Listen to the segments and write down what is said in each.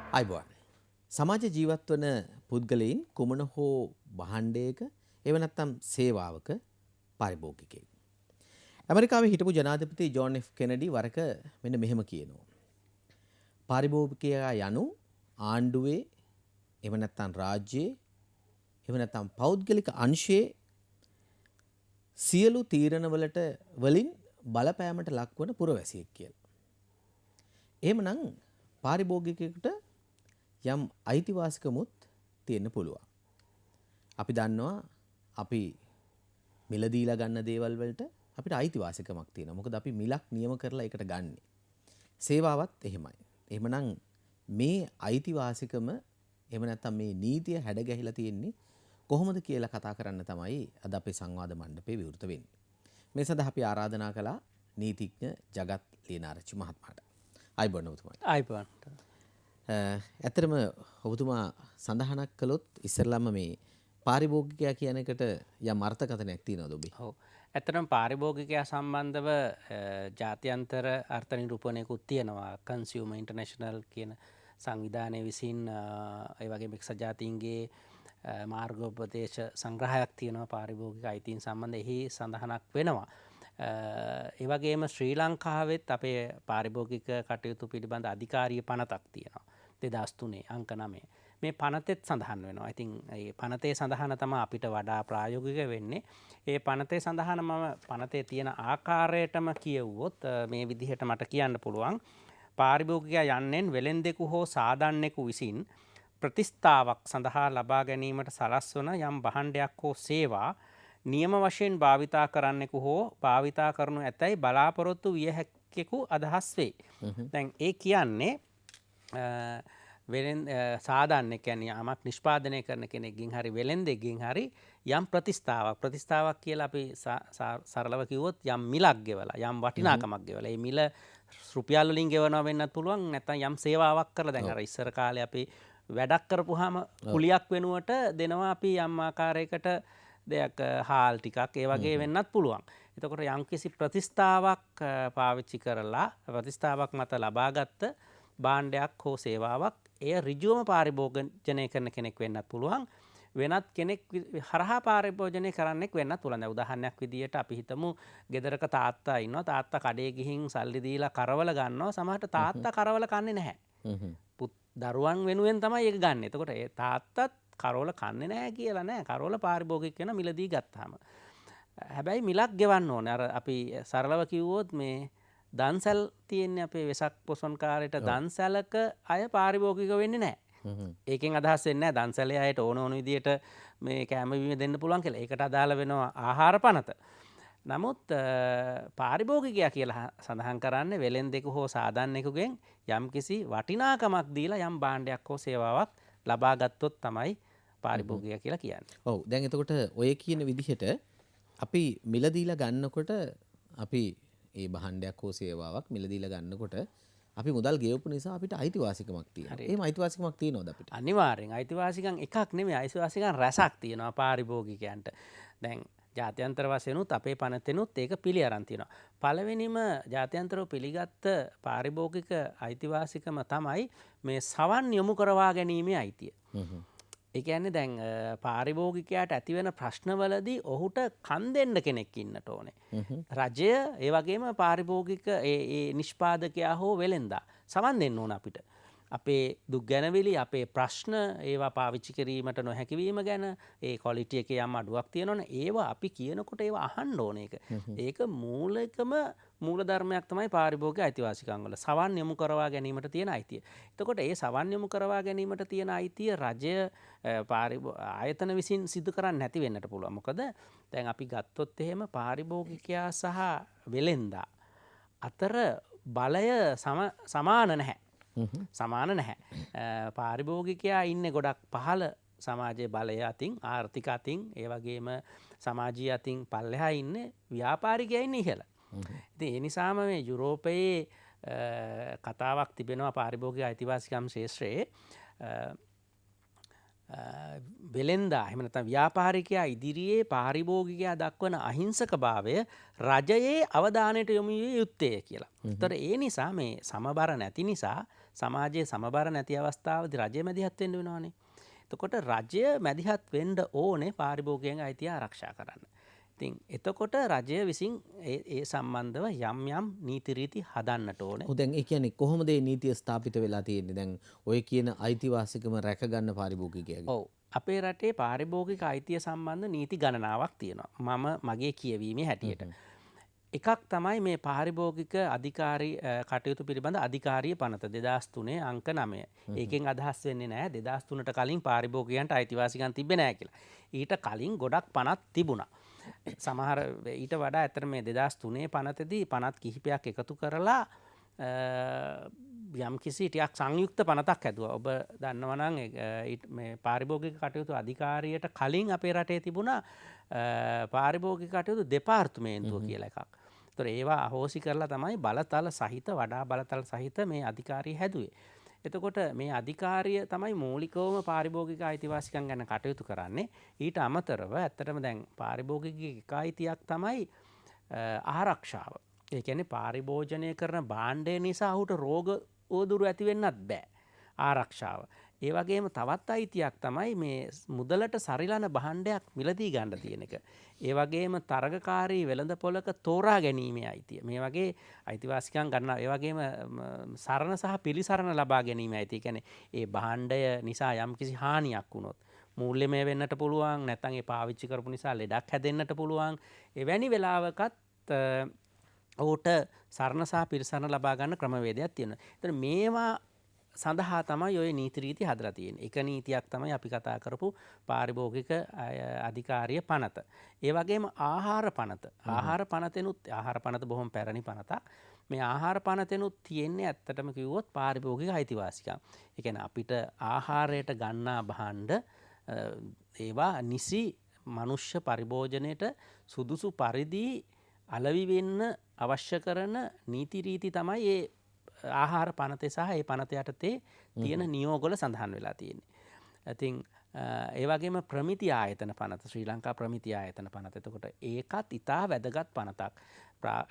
අයිබෝන් සමාජ ජීවත් වන පුද්ගලයින් කුමන හෝ භාණ්ඩයක එව නැත්නම් සේවාවක පාරිභෝගිකයෙක්. ඇමරිකාවේ හිටපු ජනාධිපති ජෝන් එෆ් කෙනඩි වරක මෙන්න මෙහෙම කියනවා. පාරිභෝගිකයා යනු ආණ්ඩුවේ එව නැත්නම් රාජ්‍යයේ එව නැත්නම් පෞද්ගලික අංශයේ සියලු තීරණවලට වලින් බලපෑමට ලක්වන පුරවැසියෙක් කියලා. එහෙමනම් පාරිභෝගිකයෙකුට යම් අයිතිවාසිකමුත් තියෙන්න පුළුවන්. අපි දන්නවා අපි මිල දීලා ගන්න දේවල් වලට අපිට අයිතිවාසිකමක් තියෙනවා. මොකද අපි මිලක් නියම කරලා ඒකට ගන්නෙ. සේවාවත් එහෙමයි. එහෙමනම් මේ අයිතිවාසිකම එහෙම නැත්නම් මේ නීතිය හැඩගැහිලා තියෙන්නේ කොහොමද කියලා කතා කරන්න තමයි අද අපේ සංවාද මණ්ඩපේ විවෘත වෙන්නේ. මේ සඳහා අපි ආරාධනා කළා නීතිඥ ජගත් ලියනාරච්චි මහත්මයාට. අයිබෝන් ඔබතුමාට. අයිබෝන්. ඇත්තටම ඔබතුමා සඳහනක් කළොත් ඉස්සෙල්ලාම මේ පාරිභෝගිකයා කියන එකට යම් අර්ථකථනයක් තියෙනවද ඔබේ? ඔව්. ඇත්තටම පාරිභෝගිකයා සම්බන්ධව ජාත්‍යන්තර අර්ථ නිරූපණයකුත් තියෙනවා. කන්සියුමර් ඉන්ටර්නැෂනල් කියන සංවිධානය විසින් ඒ වගේම එක්සත් ජාතීන්ගේ මාර්ගෝපදේශ සංග්‍රහයක් තියෙනවා පාරිභෝගික අයිතීන් සම්බන්ධ. එහි සඳහනක් වෙනවා. ඒ වගේම ශ්‍රී ලංකාවෙත් අපේ පාරිභෝගික කටයුතු පිළිබඳ අධිකාරිය පනතක් තියෙනවා. 2003 අංක 9. මේ පනතෙත් සඳහන් වෙනවා. ඉතින් ඒ පනතේ සඳහන තමයි අපිට වඩා ප්‍රායෝගික වෙන්නේ. ඒ පනතේ සඳහන මම පනතේ තියෙන ආකාරයටම කියවුවොත් මේ විදිහට මට කියන්න පුළුවන්. පාරිභෝගිකයා යන්නෙන් වෙළෙන්දෙකු හෝ සාදන්නෙකු විසින් ප්‍රතිස්ථාවක් සඳහා ලබා ගැනීමට සලස්වන යම් භාණ්ඩයක් හෝ සේවා නියම වශයෙන් භාවිතා කරන්නෙකු හෝ භාවිතා කරනු ඇතැයි බලාපොරොත්තු විය හැක්කෙකු අදහස් වේ. දැන් ඒ කියන්නේ සාධන්න කැන අමක් නිෂ්පාදනය කරන කෙනෙක්ගින් හරි වෙළෙන්දෙකින් හරි යම් ප්‍රතිස්ථාවක් කියලා අපි සරලව කිව්වොත් යම් මිලක් ගෙවලා යම් වටිනාකමක් ගෙවලා ඒ මිල රුපියල් වලින් ගෙවනවා වෙන්නත් පුළුවන් නැත්නම් යම් සේවාවක් කරලා දැන් අර ඉස්සර කාලේ අපි වැඩක් කරපුවාම කුලියක් වෙනුවට දෙනවා අපි යම් ආකාරයකට දෙයක් හාල් ටිකක් ඒ වගේ වෙන්නත් පුළුවන්. එතකොට යම්කිසි ප්‍රතිස්ථාවක් පාවිච්චි කරලා ප්‍රතිස්ථාවක් මත ලබාගත්ත භාණ්ඩයක් හෝ සේවාවක් එය ඍජුවම පාරිභෝජනය කරන කෙනෙක් වෙන්නත් පුළුවන්. වෙනත් කෙනෙක් හරහා පාරිභෝජනය කරන්නෙක් වෙන්නත් පුළුවන්. දැන් උදාහරණයක් විදියට අපි හිතමු ගෙදරක තාත්තා ඉන්නවා. තාත්තා කඩේ ගිහින් සල්ලි දීලා කරවල ගන්නවා. සමහරට තාත්තා කරවල කන්නේ නැහැ. දරුවන් වෙනුවෙන් තමයි ඒක ගන්න. එතකොට ඒ තාත්තත් කරවල කන්නේ නැහැ කියලා නෑ. කරවල පාරිභෝගික වෙන මිලදී ගත්තාම. හැබැයි මිලක් ගෙවන්න ඕනේ. අර අපි සරලව කිව්වොත් මේ දන්සැල් තියෙන්නේ අපේ වෙසක් පොසොන් කාලේට දන්සැලක අය පාරිභෝගික වෙන්නේ නැහැ. ඒකෙන් අදහස් වෙන්නේ නැහැ දන්සැලේ අයට ඕන විදියට මේ කැම බීම දෙන්න පුළුවන් කියලා. ඒකට අදාළ වෙනවා ආහාර පනත. නමුත් පාරිභෝගිකයා කියලා සඳහන් කරන්නේ වෙළෙන්දෙකු හෝ සාදන්නෙකුගෙන් යම්කිසි වටිනාකමක් දීලා යම් භාණ්ඩයක් හෝ සේවාවක් ලබා ගත්තොත් තමයි පාරිභෝගිකයා කියලා කියන්නේ. ඔව්. දැන් එතකොට ඔය කියන විදිහට අපි මිල දීලා ගන්නකොට අපි ඒ භාණ්ඩයක් හෝ සේවාවක් මිල දීලා ගන්නකොට අපි මුදල් ගෙවපු නිසා අපිට අයිතිවාසිකමක් තියෙනවා. එහෙම අයිතිවාසිකමක් තියෙනවද අපිට? අනිවාර්යෙන් අයිතිවාසිකම් එකක් නෙමෙයි අයිතිවාසිකම් රැසක් තියෙනවා පාරිභෝගිකයන්ට. දැන් ජාත්‍යන්තර වශයෙන්ුත් අපේ පනතෙනුත් ඒක පිළි අරන් තියෙනවා. පළවෙනිම ජාත්‍යන්තරව පිළිගත්ත පාරිභෝගික අයිතිවාසිකම තමයි මේ සවන් යොමු කරවා ගැනීමේ අයිතිය. ඒ කියන්නේ දැන් පාරිභෝගිකයාට ඇතිවෙන ප්‍රශ්නවලදී ඔහුට කන් දෙන්න කෙනෙක් ඉන්නට ඕනේ. රජය ඒ වගේම පාරිභෝගික ඒ නිෂ්පාදකයා හෝ වෙළෙන්දා සවන් දෙන්න ඕන අපිට. අපේ දුක් ගැනවිලි අපේ ප්‍රශ්න ඒවා පාවිච්චි කිරීමට නොහැකිවීම ගැන ඒ ක්වොලිටි එකේ යම් අඩුවක් තියෙනවනේ ඒවා අපි කියනකොට ඒවා අහන්න ඕන ඒක. ඒක මූලිකම මූලධර්මයක් තමයි පාරිභෝගික අයිතිවාසිකම් වල සවන් යොමු කරවා ගැනීමට තියෙන අයිතිය. එතකොට ඒ සවන් යොමු කරවා ගැනීමට තියෙන අයිතිය රජය ආයතන විසින් සිදු කරන්නේ නැති වෙන්නට පුළුවන්. මොකද දැන් අපි ගත්තොත් එහෙම පාරිභෝගිකයා සහ වෙළෙන්දා අතර බලය සමාන නැහැ. සමාන නැහැ. පාරිභෝගිකයා ඉන්නේ ගොඩක් පහළ සමාජයේ බලය අතින් ආර්ථික අතින් ඒ වගේම සමාජීය අතින් පල්ලෙහා ඉන්නේ ව්‍යාපාරිකයා ඉන්නේ ඉහළ. ඉතින් ඒ නිසාම මේ යුරෝපයේ කතාවක් තිබෙනවා පාරිභෝගික අයිතිවාසිකම් ශාස්ත්‍රයේ වෙළෙන්දා එහෙම නැත්නම් ව්‍යාපාරිකයා ඉදිරියේ පාරිභෝගිකයා දක්වන අහිංසකභාවය රජයේ අවධානයට යොමු විය යුත්තේ කියලා. ඒතර ඒ නිසා මේ සමබර නැති නිසා සමාජයේ සමබර නැති අවස්ථාවේදී රජය මැදිහත් වෙන්න වෙනවනේ. එතකොට රජය මැදිහත් වෙන්න ඕනේ පාරිභෝගිකයන්ගේ අයිතිය ආරක්ෂා කරන්න. ඉතින් එතකොට රජය විසින් ඒ සම්බන්ධව යම් යම් නීති රීති හදන්නට ඕනේ. දැන් ඒ කියන්නේ කොහොමද මේ නීතිය ස්ථාපිත වෙලා තියෙන්නේ? දැන් ඔය කියන අයිතිවාසිකම රැක ගන්න පාරිභෝගිකයාගේ. ඔව්. අපේ රටේ පාරිභෝගික අයිතිය සම්බන්ධ නීති ගණනාවක් තියෙනවා. මම මගේ කියවීමේ හැටියට. එකක් තමයි මේ පාරිභෝගික අධිකාරී කටයුතු පිළිබඳ අධිකාරිය පනත 2003 අංක 9. ඒකෙන් අදහස් වෙන්නේ නැහැ 2003ට කලින් පාරිභෝගිකයන්ට අයිතිවාසිකම් තිබ්බේ නැහැ කියලා. ඊට කලින් ගොඩක් පනත් තිබුණා. සමහර ඊට වඩා ඇත්තට මේ 2003 පනතේදී පනත් කිහිපයක් එකතු කරලා යම් කිසි ටිකක් සංයුක්ත පනතක් හැදුවා. ඔබ දන්නවා නම් මේ පාරිභෝගික කටයුතු අධිකාරියට කලින් අපේ රටේ තිබුණා පාරිභෝගික කටයුතු දෙපාර්තමේන්තුව කියලා එකක්. ඒතර ඒවා අහෝසි කරලා තමයි බලතල සහිත වඩා බලතල සහිත මේ අධිකාරිය හැදුවේ. එතකොට මේ අධිකාරිය තමයි මූලිකවම පාරිභෝගික අයිතිවාසිකම් ගැන කටයුතු කරන්නේ. ඊට අමතරව ඇත්තටම දැන් පාරිභෝගික අයිතියක් තමයි ආරක්ෂාව. ඒ කියන්නේ පාරිභෝජනය කරන භාණ්ඩය නිසා ඔහුට රෝග ඕදුරු ඇති වෙන්නත් බෑ. ආරක්ෂාව. ඒ වගේම තවත් අයිතියක් තමයි මේ මුදලට සරිලන භාණ්ඩයක් මිලදී ගන්න තියෙන එක. ඒ වගේම තරගකාරී වෙළඳපොළක තෝරා ගැනීමේ අයිතිය. මේ වගේ අයිතිවාසිකම් ගන්නවා. ඒ වගේම සරණ සහ පිළිසරණ ලබා ගැනීමේ අයිතිය. කියන්නේ ඒ භාණ්ඩය නිසා යම්කිසි හානියක් වුණොත් මූල්‍යමය වෙන්නට පුළුවන්. නැත්නම් ඒ පාවිච්චි කරපු නිසා ලෙඩක් හැදෙන්නට පුළුවන්. එවැනි වෙලාවකත් ඔහුට සරණ සහ පිළිසරණ ලබා ගන්න ක්‍රමවේදයක් තියෙනවා. එතන මේවා සඳහා තමයි ඔය නීති රීති හදලා තියෙන්නේ. එක නීතියක් තමයි අපි කතා කරපු පාරිභෝගික අධිකාරිය පනත. ඒ වගේම ආහාර පනත. ආහාර පනත බොහොම පැරණි පනතක්. මේ ආහාර පනතෙනුත් තියෙන්නේ ඇත්තටම කිව්වොත් පාරිභෝගික අයිතිවාසිකම්. ඒ කියන්නේ අපිට ආහාරයට ගන්නා භාණ්ඩ ඒවා නිසි මනුෂ්‍ය පරිභෝජනයට සුදුසු පරිදි අලවි වෙන්න අවශ්‍ය කරන නීති රීති තමයි ඒ ආහාර පනතේ සහ ඒ පනත යටතේ තියෙන නියෝගවල සඳහන් වෙලා තියෙන්නේ. ඉතින් ඒ වගේම ප්‍රමිති ආයතන පනත ශ්‍රී ලංකා ප්‍රමිති ආයතන පනත. එතකොට ඒකත් ඉතා වැදගත් පනතක්.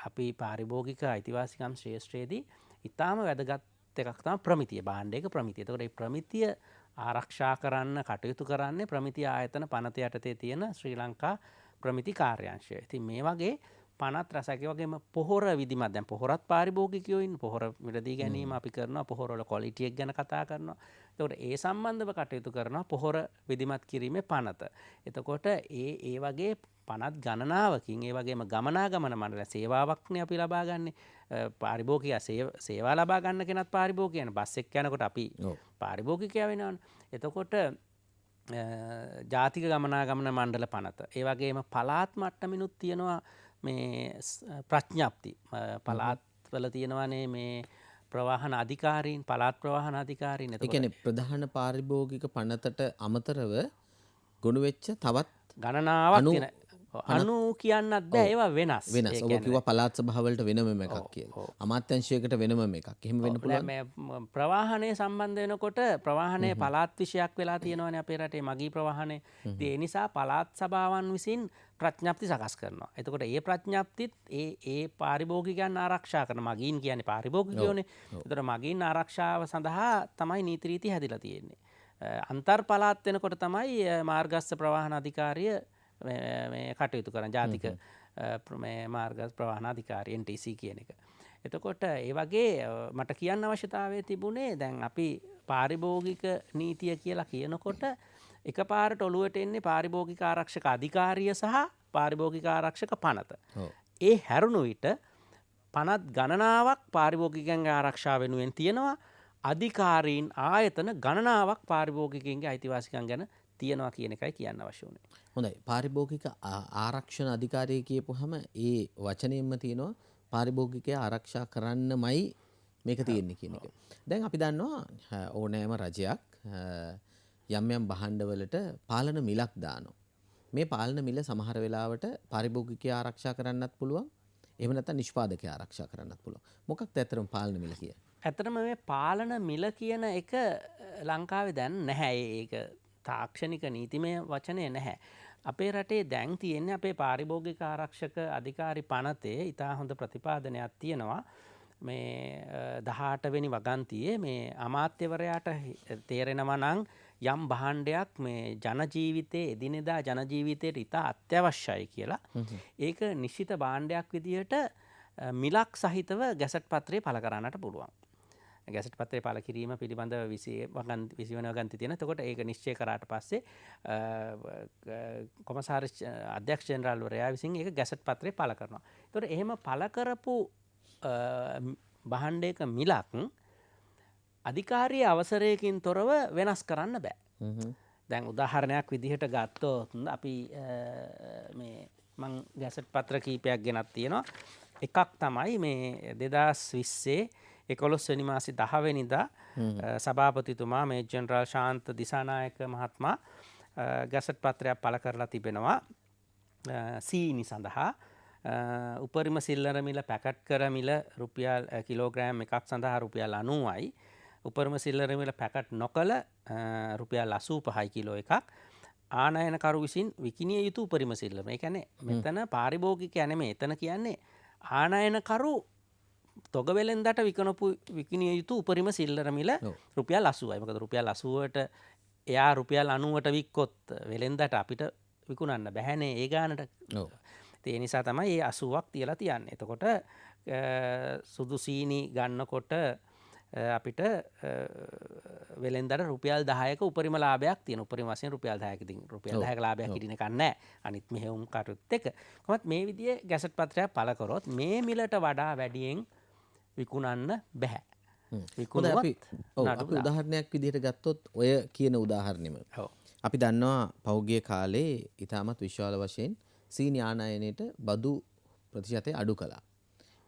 අපි පාරිභෝගික අයිතිවාසිකම් ශ්‍රේෂ්ඨයේදී ඉතාම වැදගත් එකක් තමයි ප්‍රමිතිය. භාණ්ඩයක ප්‍රමිතිය. එතකොට මේ ප්‍රමිතිය ආරක්ෂා කරන්න කටයුතු කරන්නේ ප්‍රමිති ආයතන පනත යටතේ තියෙන ශ්‍රී ලංකා ප්‍රමිති කාර්යාංශය. ඉතින් මේ වගේ පනත් රසක වගේම පොහොර විදිමත් දැන් පොහොරත් පාරිභෝගිකයෝ ඉන්න පොහොර මිලදී ගැනීම අපි කරනවා පොහොර වල ක්වොලිටි එක ගැන කතා කරනවා. එතකොට ඒ සම්බන්ධව කටයුතු කරනවා පොහොර විදිමත් කිරීමේ පනත. එතකොට ඒ වගේ පනත් ගණනාවකින් ඒ වගේම ගමනාගමන මණ්ඩල සේවාවක්නේ අපි ලබා ගන්නෙ. පාරිභෝගිකයා සේවා ලබා ගන්න කෙනත් පාරිභෝගිකයන් බස් එක්ක යනකොට අපි පාරිභෝගිකයා වෙනවනේ. එතකොට ජාතික ගමනාගමන මණ්ඩල පනත. ඒ වගේම පළාත් මට්ටමිනුත් තියෙනවා මේ ප්‍රඥප්ති. පළාත් වල තියෙනවානේ මේ ප්‍රවාහන අධිකාරීන් පළාත් ප්‍රවාහන අධිකාරීන්. ඒ කියන්නේ ප්‍රධාන පාරිභෝගික පනතට අමතරව ගොනු වෙච්ච තවත් ගණනාවක් තියෙන. අනු කියන්නත් බෑ ඒවා වෙනස්. වෙනස්. ඔබ කිව්වා පළාත් සභාවලට වෙනම එකක් කියලා. අමාත්‍යංශයකට වෙනම එකක්. එහෙම වෙන්න පුළුවන්. මේ ප්‍රවාහනය සම්බන්ධ වෙනකොට ප්‍රවාහනය පළාත් විෂයක් වෙලා තියෙනවානේ අපේ රටේ මගී ප්‍රවාහනය. ඒ නිසා පළාත් සභාවන් විසින් ප්‍රඥප්ති සකස් කරනවා. එතකොට ඒ ප්‍රඥප්තිත් ඒ පාරිභෝගිකයන් ආරක්ෂා කරන මගීන් කියන්නේ පාරිභෝගිකයෝනේ. එතකොට මගීන් ආරක්ෂාව සඳහා තමයි නීති රීති හැදිලා තියෙන්නේ. අන්තර් පළාත් වෙනකොට තමයි මාර්ගස්ස ප්‍රවාහන අධිකාරිය මේ කටයුතු කරන ජාතික මේ මාර්ගස් ප්‍රවාහන අධිකාරිය NTC කියන එක. එතකොට ඒ වගේ මට කියන්න අවශ්‍යතාවය තිබුණේ දැන් අපි පාරිභෝගික නීතිය කියලා කියනකොට එකපාරට ඔළුවට එන්නේ පාරිභෝගික ආරක්ෂක අධිකාරිය සහ පාරිභෝගික ආරක්ෂක පනත. ඒ හැරුණු විට පනත් ගණනාවක් පාරිභෝගිකයන්ගේ ආරක්ෂාව වෙනුවෙන් තියෙනවා. අධිකාරීන් ආයතන ගණනාවක් පාරිභෝගිකයන්ගේ අයිතිවාසිකම් ගැන තියෙනවා කියන එකයි කියන්න අවශ්‍ය වුණේ. හොඳයි. පාරිභෝගික ආරක්ෂණ අධිකාරිය කියපුවහම ඒ වචනයෙන්ම තියෙනවා පාරිභෝගිකයා ආරක්ෂා කරන්නමයි මේක තියෙන්නේ කියන එක. දැන් අපි දන්නවා ඕනෑම රජයක් යම් යම් භාණ්ඩවලට පාලන මිලක් දානවා. මේ පාලන මිල සමහර වෙලාවට පාරිභෝගිකයා ආරක්ෂා කරන්නත් පුළුවන්. එහෙම නැත්නම් නිෂ්පාදකයා ආරක්ෂා කරන්නත් පුළුවන්. මොකක්ද ඇත්තටම පාලන මිල කියන්නේ? ඇත්තටම මේ පාලන මිල කියන එක ලංකාවේ දැන් නැහැ. ඒක තාක්ෂණික නීතිමය වචනය නැහැ. අපේ රටේ දැන් තියෙන්නේ අපේ පාරිභෝගික ආරක්ෂක අධිකාරි පනතේ ඉතා හොඳ ප්‍රතිපාදනයක් තියෙනවා. මේ 18 වෙනි වගන්තියේ මේ අමාත්‍යවරයාට තේරෙනවා නම් යම් භාණ්ඩයක් මේ ජනජීවිතයේ එදිනෙදා ජනජීවිතයට ඉතා අත්‍යවශ්‍යයි කියලා ඒක නිශ්චිත භාණ්ඩයක් විදිහට මිලක් සහිතව ගැසට් පත්‍රය පළ කරන්නට පුළුවන්. ගැසට් පත්‍රය පළ කිරීම පිළිබඳ 20 වන වගන්ති තියෙන. එතකොට ඒක නිශ්චය කරාට පස්සේ කොමසාරිස් අධ්‍යක්ෂ ජෙනරාල්වරයා විසින් ඒක ගැසට් පත්‍රය පළ කරනවා. එතකොට එහෙම පළ කරපු භාණ්ඩයක මිලක් අධිකාරී අවසරයකින් තොරව වෙනස් කරන්න බෑ. දැන් උදාහරණයක් විදිහට ගත්තොත් අපි මං ගැසට් පත්‍ර කීපයක් ගෙනත් තියෙනවා. එකක් තමයි මේ 2020 11 වෙනි මාසේ 10 වෙනිදා සභාපතිතුමා මේ ජෙනරාල් ශාන්ත දිසානායක මහත්මයා ගැසට් පත්‍රයක් පළ කරලා තිබෙනවා සීනි සඳහා උපරිම සිල්ලර මිල පැකට් කර මිල රුපියල් කිලෝග්‍රෑම් එකක් සඳහා රුපියල් 90යි. උපරිම සිල්ලර මිල පැකට් නොකළ රුපියල් 85යි කිලෝ එකක්. ආනයනකරු විසින් විකිණිය යුතු උපරිම සිල්ලර. ඒ කියන්නේ මෙතන පාරිභෝගිකයා නෙමෙයි. එතන කියන්නේ ආනයනකරු තොග වෙලෙන්දට විකිණිය යුතු උපරිම සිල්ලර මිල රුපියල් 80යි. මොකද රුපියල් 80ට එයා රුපියල් 90ට වික්කොත් වෙලෙන්දට අපිට විකුණන්න බැහැනේ ඒ ගානට. ඒ නිසා තමයි මේ 80ක් තියලා තියන්නේ. එතකොට සුදු සීනි ගන්නකොට අපිට වෙලෙන්දට රුපියල් 10ක උපරිම ලාභයක් තියෙන. උපරිම වශයෙන් රුපියල් 10ක ඉතින් රුපියල් 10ක ලාභයක් හිටින එකක් නැහැ. අනිත් මෙහෙයුම් කටයුත්ත එක. කොහොමත් මේ විදිහේ ගැසට් පත්‍රයක් පළ කරොත් මේ මිලට වඩා වැඩියෙන් විකුණන්න බෑ. විකුණුවත් අපි උදාහරණයක් විදිහට ගත්තොත් ඔය කියන උදාහරණෙම. අපි දන්නවා පෞගිය කාලේ ඊටමත් විශාල වශයෙන් සීනි ආනයනයට බදු ප්‍රතිශතය අඩු කළා.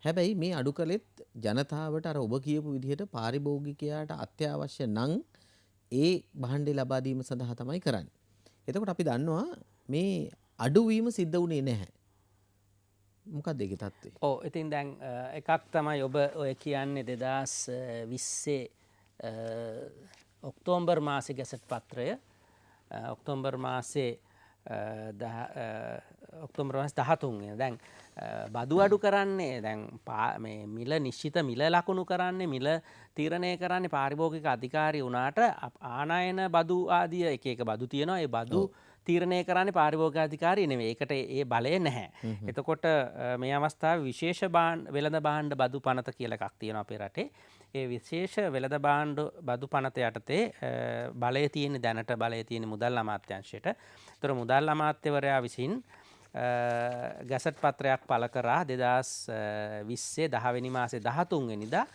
හැබැයි මේ අඩු කළෙත් ජනතාවට අර ඔබ කියපු විදිහට පාරිභෝගිකයාට අත්‍යවශ්‍ය නම් ඒ භාණ්ඩය ලබා දීම සඳහා තමයි කරන්නේ. එතකොට අපි දන්නවා මේ අඩුවීම සිද්ධ වුණේ නැහැ. මොකක්ද ඒකේ තත්ත්වය? ඔව් ඉතින් දැන් එකක් තමයි ඔබ ඔය කියන්නේ 2020 ඔක්තෝබර් මාසේ ගැසට් පත්‍රය ඔක්තෝබර් මාසේ ඔක්තෝබර් මාසේ 13 වෙනිදා දැන් බදු අඩු කරන්නේ දැන් මේ මිල නිශ්චිත මිල ලකුණු කරන්නේ මිල තීරණය කරන්නේ පාරිභෝගික අධිකාරිය වුණාට ආනයන බදු ආදිය එක එක බදු තියෙනවා. ඒ බදු තීරණය කරන්නේ පාරිභෝගික අධිකාරිය නෙමෙයි. ඒකට ඒ බලය නැහැ. එතකොට මේ අවස්ථාවේ විශේෂ වෙළඳ භාණ්ඩ බදු පනත කියලා එකක් තියෙනවා අපේ රටේ. ඒ විශේෂ වෙළඳ භාණ්ඩ බදු පනත යටතේ බලය තියෙන දැනට බලය තියෙන මුදල් අමාත්‍යාංශයට. ඒතර මුදල් අමාත්‍යවරයා විසින් ගැසට් පත්‍රයක් පළ කරා 2020 10 වෙනි මාසේ 13 වෙනිදා.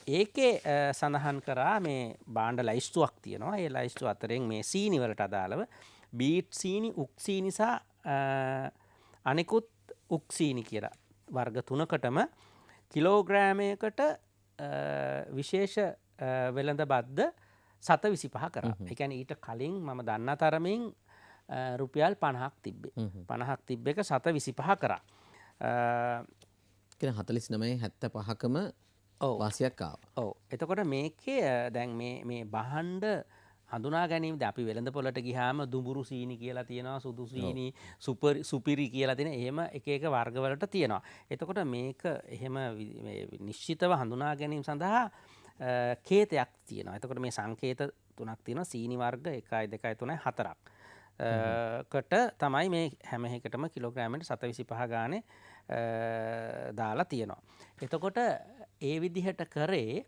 ඒකේ සඳහන් කරා මේ භාණ්ඩ ලයිස්තුවක් තියෙනවා. ඒ ලයිස්තුව අතරින් මේ සීනි වලට අදාළව බීට් සීනි, උක් සීනි සහ අනෙකුත් උක් සීනි කියලා වර්ග 3කටම කිලෝග්‍රෑමයකට විශේෂ වෙළඳ බද්ද 725 කරා. ඒ කියන්නේ ඊට කලින් මම දන්නා තරමින් රුපියල් 50ක් තිබ්බේ. 50ක් තිබ්බ එක 725 කරා. කියන 49 75කම වාසියක් ආවා. ඔව්. එතකොට මේකේ දැන් මේ භාණ්ඩ හඳුනා ගැනීමද අපි වෙළඳ පොළට ගියාම දුඹුරු සීනි කියලා තියෙනවා, සුදු සීනි, සුපිරි කියලා තියෙන එහෙම එක එක වර්ගවලට තියෙනවා. එතකොට මේක එහෙම නිශ්චිතව හඳුනා ගැනීම සඳහා කේතයක් තියෙනවා. එතකොට මේ සංකේත තුනක් තියෙනවා. සීනි වර්ග 1 2 3 4ක්. කට තමයි මේ හැම එකටම කිලෝග්‍රෑමයට 725 ගානේ දාලා තියෙනවා. එතකොට ඒ විදිහට කරේ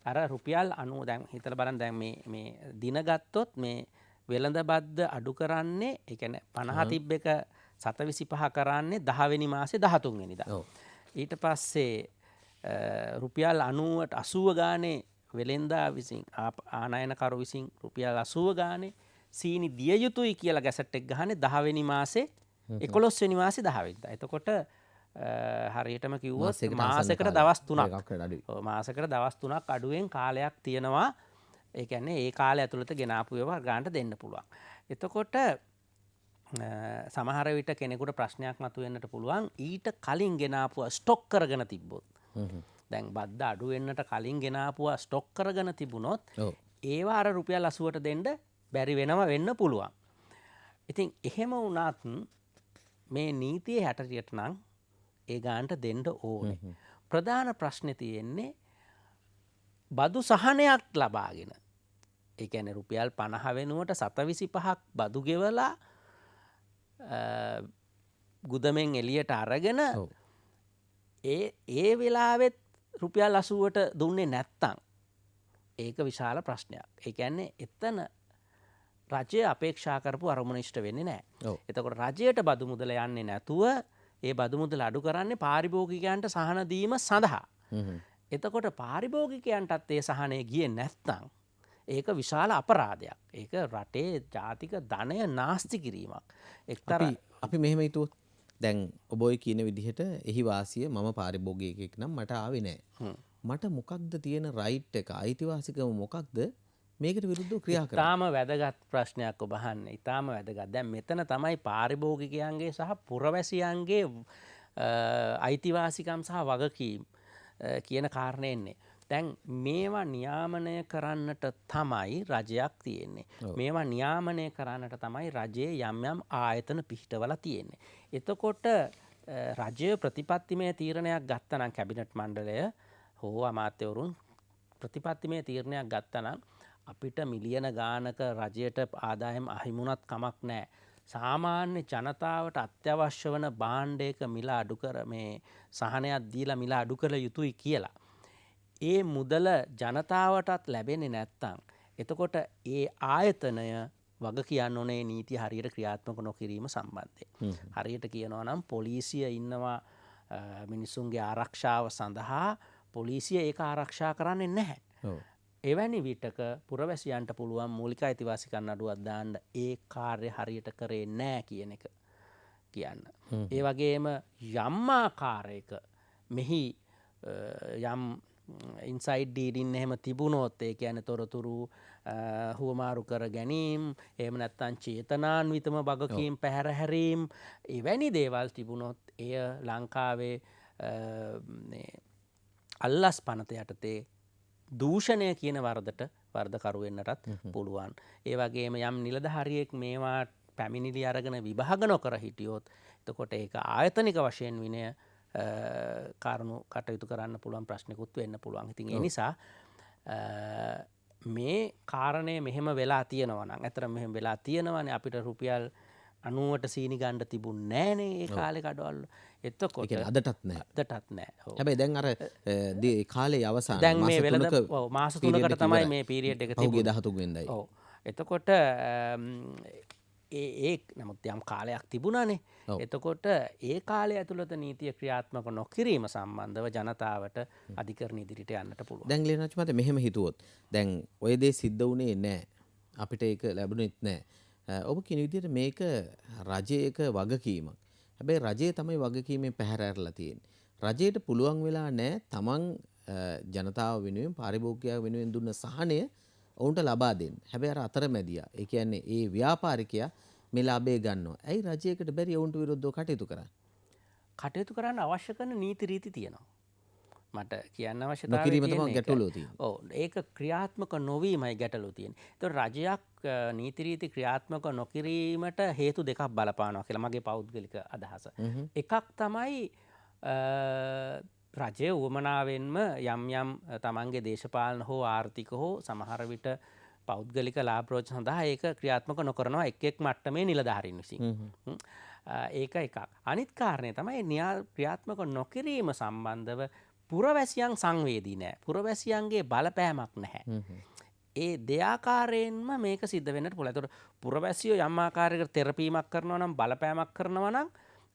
අර රුපියල් 90 දැන් හිතලා බලන්න දැන් මේ දින ගත්තොත් මේ වෙළඳ බද්ද අඩු කරන්නේ ඒ කියන්නේ 50 තිබ්බ එක 725 කරන්නේ 10 වෙනි මාසේ 13 වෙනිදා. ඊට පස්සේ රුපියල් 90ට 80 ගානේ වෙළෙන්දා විසින් ආනයනකරු විසින් රුපියල් 80 ගානේ සීනි දිය යුතුයි කියලා ගැසට් එක ගහන්නේ 10 වෙනි මාසේ 11 වෙනි මාසේ 10 වෙනිදා. එතකොට හරියටම කිව්වොත් මාසයකට දවස් 3ක් මාසයකට දවස් 3ක් අඩුවෙන් කාලයක් තියෙනවා. ඒ කියන්නේ ඒ කාලය ඇතුළත ගෙනාපු ඒවා ගන්නට දෙන්න පුළුවන්. එතකොට සමහර විට කෙනෙකුට ප්‍රශ්නයක් මතුවෙන්නට පුළුවන් ඊට කලින් ගෙනාපුවා ස්ටොක් කරගෙන තිබ්බොත්. දැන් බද්ද අඩු වෙන්නට කලින් ගෙනාපුවා ස්ටොක් කරගෙන තිබුණොත් ඒවා අර රුපියල් 80ට දෙන්න බැරි වෙනවා වෙන්න පුළුවන්. ඉතින් එහෙම වුණත් මේ නීතිය හැටියට නම් ඒ ගානට දෙන්න ඕනේ. ප්‍රධාන ප්‍රශ්නේ තියෙන්නේ බදු සහනයක් ලබාගෙන. ඒ කියන්නේ රුපියල් 50 වෙනුවට 725ක් බදු ගෙවලා ගුදමෙන් එළියට අරගෙන ඒ වෙලාවෙත් රුපියල් 80ට දුන්නේ නැත්තම් ඒක විශාල ප්‍රශ්නයක්. ඒ කියන්නේ එතන රජය අපේක්ෂා කරපු අරමුණ ඉෂ්ට වෙන්නේ නැහැ. එතකොට රජයට බදු මුදල යන්නේ නැතුව ඒ බදු මුදල අඩු කරන්නේ පාරිභෝගිකයන්ට සහන දීම සඳහා. එතකොට පාරිභෝගිකයන්ටත් ඒ සහනය ගියේ නැත්තම් ඒක විශාල අපරාධයක්. ඒක රටේ ජාතික ධනය නාස්ති කිරීමක්. එක්තරා අපි මෙහෙම හිතුවොත් දැන් ඔබ ඔය කියන විදිහට එහි වාසිය මම පාරිභෝගිකයෙක් නම් මට ආවේ නැහැ. මට මොකක්ද තියෙන රයිට් එක අයිතිවාසිකම මොකක්ද මේකට විරුද්ධව ක්‍රියා කරන්න? ඉතාම වැදගත් ප්‍රශ්නයක් ඔබ අහන්නේ. ඉතාම වැදගත්. දැන් මෙතන තමයි පාරිභෝගිකයන්ගේ සහ පුරවැසියන්ගේ අයිතිවාසිකම් සහ වගකීම් කියන කාරණේ එන්නේ. දැන් මේවා නියාමනය කරන්නට තමයි රජයක් තියෙන්නේ. මේවා නියාමනය කරන්නට තමයි රජයේ යම් යම් ආයතන පිහිටවලා තියෙන්නේ. එතකොට රජය ප්‍රතිපත්තිමය තීරණයක් ගත්තනම් කැබිනට් මණ්ඩලය හෝ අමාත්‍යවරුන් ප්‍රතිපත්තිමය තීරණයක් ගත්තනම් අපිට මිලියන ගානක රජයට ආදායම් අහිමුණත් කමක් නැහැ. සාමාන්‍ය ජනතාවට අත්‍යවශ්‍ය වන භාණ්ඩයක මිල අඩු කර මේ සහනයක් දීලා මිල අඩු කළ යුතුයි කියලා. ඒ මුදල ජනතාවටත් ලැබෙන්නේ නැත්තම් එතකොට ඒ ආයතනය වග කියන්න ඕනේ නීති හරියට ක්‍රියාත්මක නොකිරීම සම්බන්ධයෙන්. හරියට කියනවා නම් පොලිසිය ඉන්නවා මිනිසුන්ගේ ආරක්ෂාව සඳහා පොලිසිය ඒක ආරක්ෂා කරන්නේ නැහැ. එවැනි විටක පුරවැසියන්ට පුළුවන් මූලික අයිතිවාසිකම් අඩුවක් දාන්න ඒ කාර්ය හරියට කරේ නැහැ කියන එක කියන්න. ඒ වගේම යම් ආකාරයක මෙහි යම් ඉන්සයිඩ් ඩීඩින් එහෙම තිබුණොත් ඒ කියන්නේ තොරතුරු හුවමාරු කර ගැනීම එහෙම නැත්නම් චේතනාන්විතම වගකීම් පැහැර හැරීම එවැනි දේවල් තිබුණොත් එය ලංකාවේ අල්ලස් පනත යටතේ දූෂණය කියන වරදකරු වෙන්නටත් පුළුවන්. ඒ වගේම යම් නිලධාරියෙක් මේවා පැමිණිලි අරගෙන විභාග නොකර හිටියොත් එතකොට ඒක ආයතනික වශයෙන් විනය කාරණු කටයුතු කරන්න පුළුවන් ප්‍රශ්නකුත් වෙන්න පුළුවන්. ඉතින් ඒ නිසා මේ කාරණය මෙහෙම වෙලා තියෙනවා නම් අතර මෙහෙම වෙලා තියෙනවානේ අපිට රුපියල් 90ට සීනි ගන්න තිබුණේ නැහනේ ඒ කාලේ කඩවල. එතකොට අදටත් නැහැ. අදටත් නැහැ. හැබැයි දැන් අර කාලේ අවසාන දැන් මේ වෙළඳ මාස 3කට තමයි මේ පීරියඩ් එක තිබුණේ. 13 වෙනිදායි. ඔව්. එතකොට ඒ නමුත් යම් කාලයක් තිබුණානේ. එතකොට ඒ කාලය ඇතුළත නීතිය ක්‍රියාත්මක නොකිරීම සම්බන්ධව ජනතාවට අධිකරණ ඉදිරියට යන්නට පුළුවන්. දැන් ලේනාච් මත මෙහෙම හිතුවොත් දැන් ඔය දේ සිද්ධ වුණේ නැහැ. අපිට ඒක ලැබුණෙත් නැහැ. ඔබ කියන විදිහට මේක රජයක වගකීමක්. හැබැයි රජය තමයි වගකීමෙන් පැහැර ඇරලා තියෙන්නේ. රජයට පුළුවන් වෙලා නැහැ තමන් ජනතාව වෙනුවෙන් පාරිභෝගිකයා වෙනුවෙන් දුන්න සහනය ඔවුන්ට ලබා දෙන්න. හැබැයි අර අතරමැදියා ඒ කියන්නේ ඒ ව්‍යාපාරිකයා මේ ලාභය ගන්නවා. ඇයි රජයකට බැරි ඔවුන්ට විරුද්ධව කටයුතු කරන්න? කටයුතු කරන්න අවශ්‍ය කරන නීති රීති තියෙනවා. මට කියන්න අවශ්‍යතාවය නොකිරීම තමයි ගැටලුව තියෙන්නේ. ඔව් ඒක ක්‍රියාත්මක නොවීමයි ගැටලුව තියෙන්නේ. ඒතකොට රජයක් නීති රීති ක්‍රියාත්මක නොකිරීමට හේතු දෙකක් බලපානවා කියලා මගේ පෞද්ගලික අදහස. එකක් තමයි රජය උවමනාවෙන්ම යම් යම් තමන්ගේ දේශපාලන හෝ ආර්ථික හෝ සමහර විට පෞද්ගලික ලාභ සඳහා ඒක ක්‍රියාත්මක නොකරනවා එක් මට්ටමේ නිලධාරීන් විසින්. ඒක එකක්. අනිත් කාරණය තමයි ක්‍රියාත්මක නොකිරීම සම්බන්ධව පුරවැසියන් සංවේදී නැහැ. පුරවැසියන්ගේ බලපෑමක් නැහැ. ඒ දෙආකාරයෙන්ම මේක සිද්ධ වෙන්නට පුළුවන්. ඒතකොට පුරවැසියෝ යම් ආකාරයකට තෙරපීමක් කරනවා නම් බලපෑමක් කරනවා නම්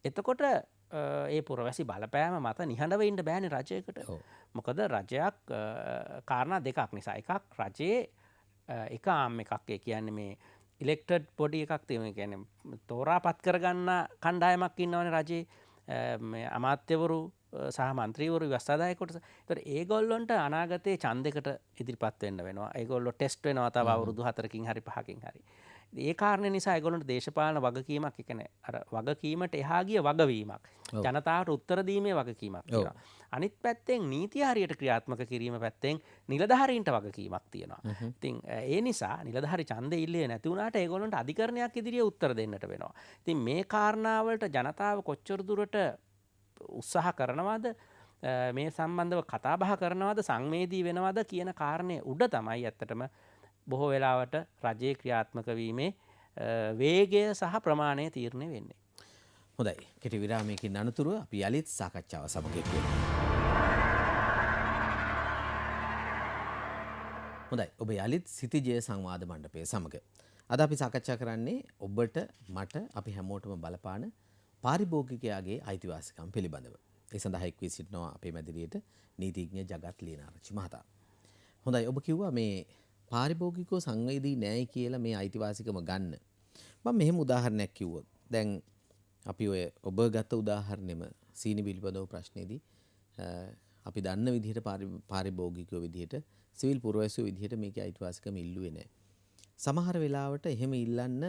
එතකොට ඒ පුරවැසි බලපෑම මත නිහඬව ඉන්න බෑනේ රජයකට. මොකද රජයක් කාරණා දෙකක් නිසා. එකක් රජයේ එක ආම් එකක් ඒ කියන්නේ මේ ඉලෙක්ටඩ් බොඩි එකක් තියෙනවා. කියන්නේ තෝරාපත් කරගන්න කණ්ඩායමක් ඉන්නවනේ රජයේ. අමාත්‍යවරු සහ මන්ත්‍රීවරු ව්‍යවස්ථාදායක කොටස. ඒතකොට ඒගොල්ලොන්ට අනාගතයේ ඡන්දයකට ඉදිරිපත් වෙන්න වෙනවා. ඒගොල්ලෝ ටෙස්ට් වෙනවා තව අවුරුදු 4කින් හරි 5කින් හරි. ඒ කාරණය නිසා ඒගොල්ලන්ට දේශපාලන වගකීමක් ඒ කියන්නේ අර වගකීමට එහා ගිය වගවීමක්. ජනතාවට උත්තර දීමේ වගකීමක් තියෙනවා. අනිත් පැත්තෙන් නීතිය හරියට ක්‍රියාත්මක කිරීම පැත්තෙන් නිලධාරීන්ට වගකීමක් තියෙනවා. ඉතින් ඒ නිසා නිලධාරී ඡන්දෙ ඉල්ලේ නැති වුණාට ඒගොල්ලන්ට අධිකරණයක් ඉදිරියේ උත්තර දෙන්නට වෙනවා. ඉතින් මේ කාරණාවලට ජනතාව කොච්චර දුරට උත්සාහ කරනවද මේ සම්බන්ධව කතා බහ කරනවද සංවේදී වෙනවද කියන කාරණය උඩ තමයි ඇත්තටම බොහෝ වෙලාවට රජයේ ක්‍රියාත්මක වීමේ වේගය සහ ප්‍රමාණය තීරණය වෙන්නේ. හොඳයි. කෙටි විරාමයකින් අනතුරුව අපි යලිත් සාකච්ඡාව සමග එක්වෙමු. හොඳයි. ඔබ යලිත් සිතිජය සංවාද මණ්ඩපය සමග. අද අපි සාකච්ඡා කරන්නේ ඔබට මට අපි හැමෝටම බලපාන පාරිභෝගිකයාගේ අයිතිවාසිකම් පිළිබඳව. ඒ සඳහා එක් වී සිටිනවා අපේ මැදිරියට නීතිඥ ජගත් ලියනාරච්චි මහතා. හොඳයි. ඔබ කිව්වා මේ පාරිභෝගිකව සංවේදී නෑයි කියලා මේ අයිතිවාසිකම ගන්න. මම මෙහෙම උදාහරණයක් කිව්වොත්. දැන් අපි ඔය ඔබ ගත්ත උදාහරණෙම සීනි පිළිබඳව ප්‍රශ්නේදී අපි දන්න විදිහට පාරිභෝගිකයෝ විදිහට සිවිල් පුරවැසියෝ විදිහට මේකේ අයිතිවාසිකම ඉල්ලුවේ නෑ. සමහර වෙලාවට එහෙම ඉල්ලන්න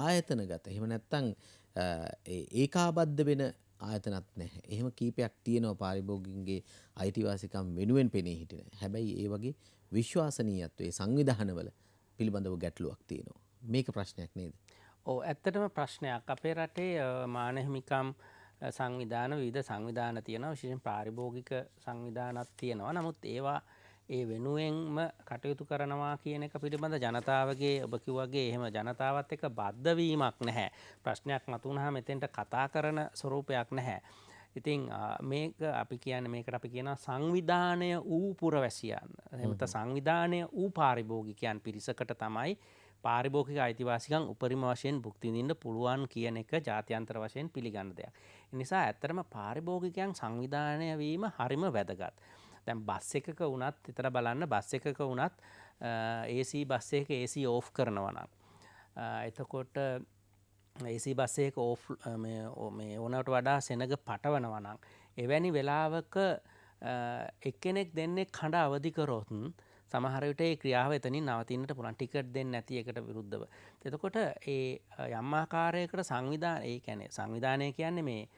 ආයතනගත එහෙම නැත්නම් ඒකාබද්ධ වෙන ආයතනත් නැහැ. එහෙම කීපයක් තියෙනවා පාරිභෝගිකයන්ගේ අයිතිවාසිකම් වෙනුවෙන් පෙනී හිටින. හැබැයි ඒ වගේ විශ්වාසනීයත්වයේ සංවිධානවල පිළිබඳව ගැටලුවක් තියෙනවා. මේක ප්‍රශ්නයක් නේද? ඔව් ඇත්තටම ප්‍රශ්නයක්. අපේ රටේ මානහිමිකම් සංවිධාන විවිධ සංවිධාන තියෙනවා. විශේෂයෙන් පාරිභෝගික සංවිධානත් තියෙනවා. නමුත් ඒවා ඒ වෙනුවෙන්ම කටයුතු කරනවා කියන එක පිළිබඳ ජනතාවගේ ඔබ කිව්වාගේ එහෙම ජනතාවත් එක්ක බද්ධ වීමක් නැහැ. ප්‍රශ්නයක් මතුවනහම එතෙන්ට කතා කරන ස්වරූපයක් නැහැ. ඉතින් මේක අපි කියන්නේ මේකට අපි කියනවා සංවිධානය වූ පුරවැසියන්. එහෙමත් සංවිධානය වූ පාරිභෝගිකයන් පිරිසකට තමයි පාරිභෝගික අයිතිවාසිකම් උපරිම වශයෙන් භුක්ති විඳින්න පුළුවන් කියන එක ජාත්‍යන්තර වශයෙන් පිළිගන්න දෙයක්. ඒ නිසා ඇත්තටම පාරිභෝගිකයන් සංවිධානය වීම හරිම වැදගත්. දැන් බස් එකක වුණත් හිතලා බලන්න බස් එකක වුණත් AC බස් එක AC ඕෆ් කරනවා නම් එතකොට AC බස් එක ඕෆ් මේ ඕනකට වඩා සෙනග පටවනවා නම් එවැනි වෙලාවක එක්කෙනෙක් දෙන්නෙක් හඬ අවදි කරොත් සමහර විට ඒ ක්‍රියාව එතනින් නවතින්නට පුළුවන් ටිකට් දෙන්නේ නැති එකට විරුද්ධව. එතකොට ඒ යම් ආකාරයකට සංවිධානය ඒ කියන්නේ සංවිධානය කියන්නේ මේ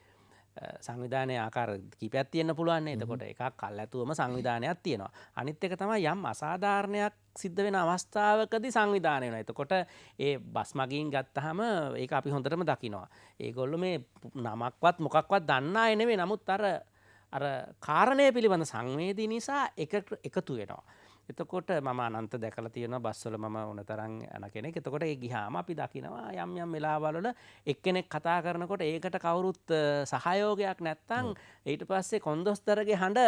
සංවිධානයේ ආකාර කීපයක් තියෙන්න පුළුවන් නේ. එතකොට එකක් කල්ැතුවම සංවිධානයක් තියෙනවා. අනිත් එක තමයි යම් අසාධාරණයක් සිද්ධ වෙන අවස්ථාවකදී සංවිධානය වෙනවා. එතකොට ඒ බස් මගීන් ගත්තාම ඒක අපි හොඳටම දකිනවා. ඒගොල්ලෝ මේ නමක්වත් මොකක්වත් දන්න අය නෙවෙයි. නමුත් අර කාරණය පිළිබඳ සංවේදී නිසා එකතු වෙනවා. එතකොට මම අනන්ත දැකලා තියෙනවා බස්වල මම ඕන තරම් යන කෙනෙක්. එතකොට ඒ ගියාම අපි දකිනවා යම් යම් වෙලාවල් වල එක්කෙනෙක් කතා කරනකොට ඒකට කවුරුත් සහයෝගයක් නැත්තම් ඊට පස්සේ කොන්දොස්තරගේ හඬ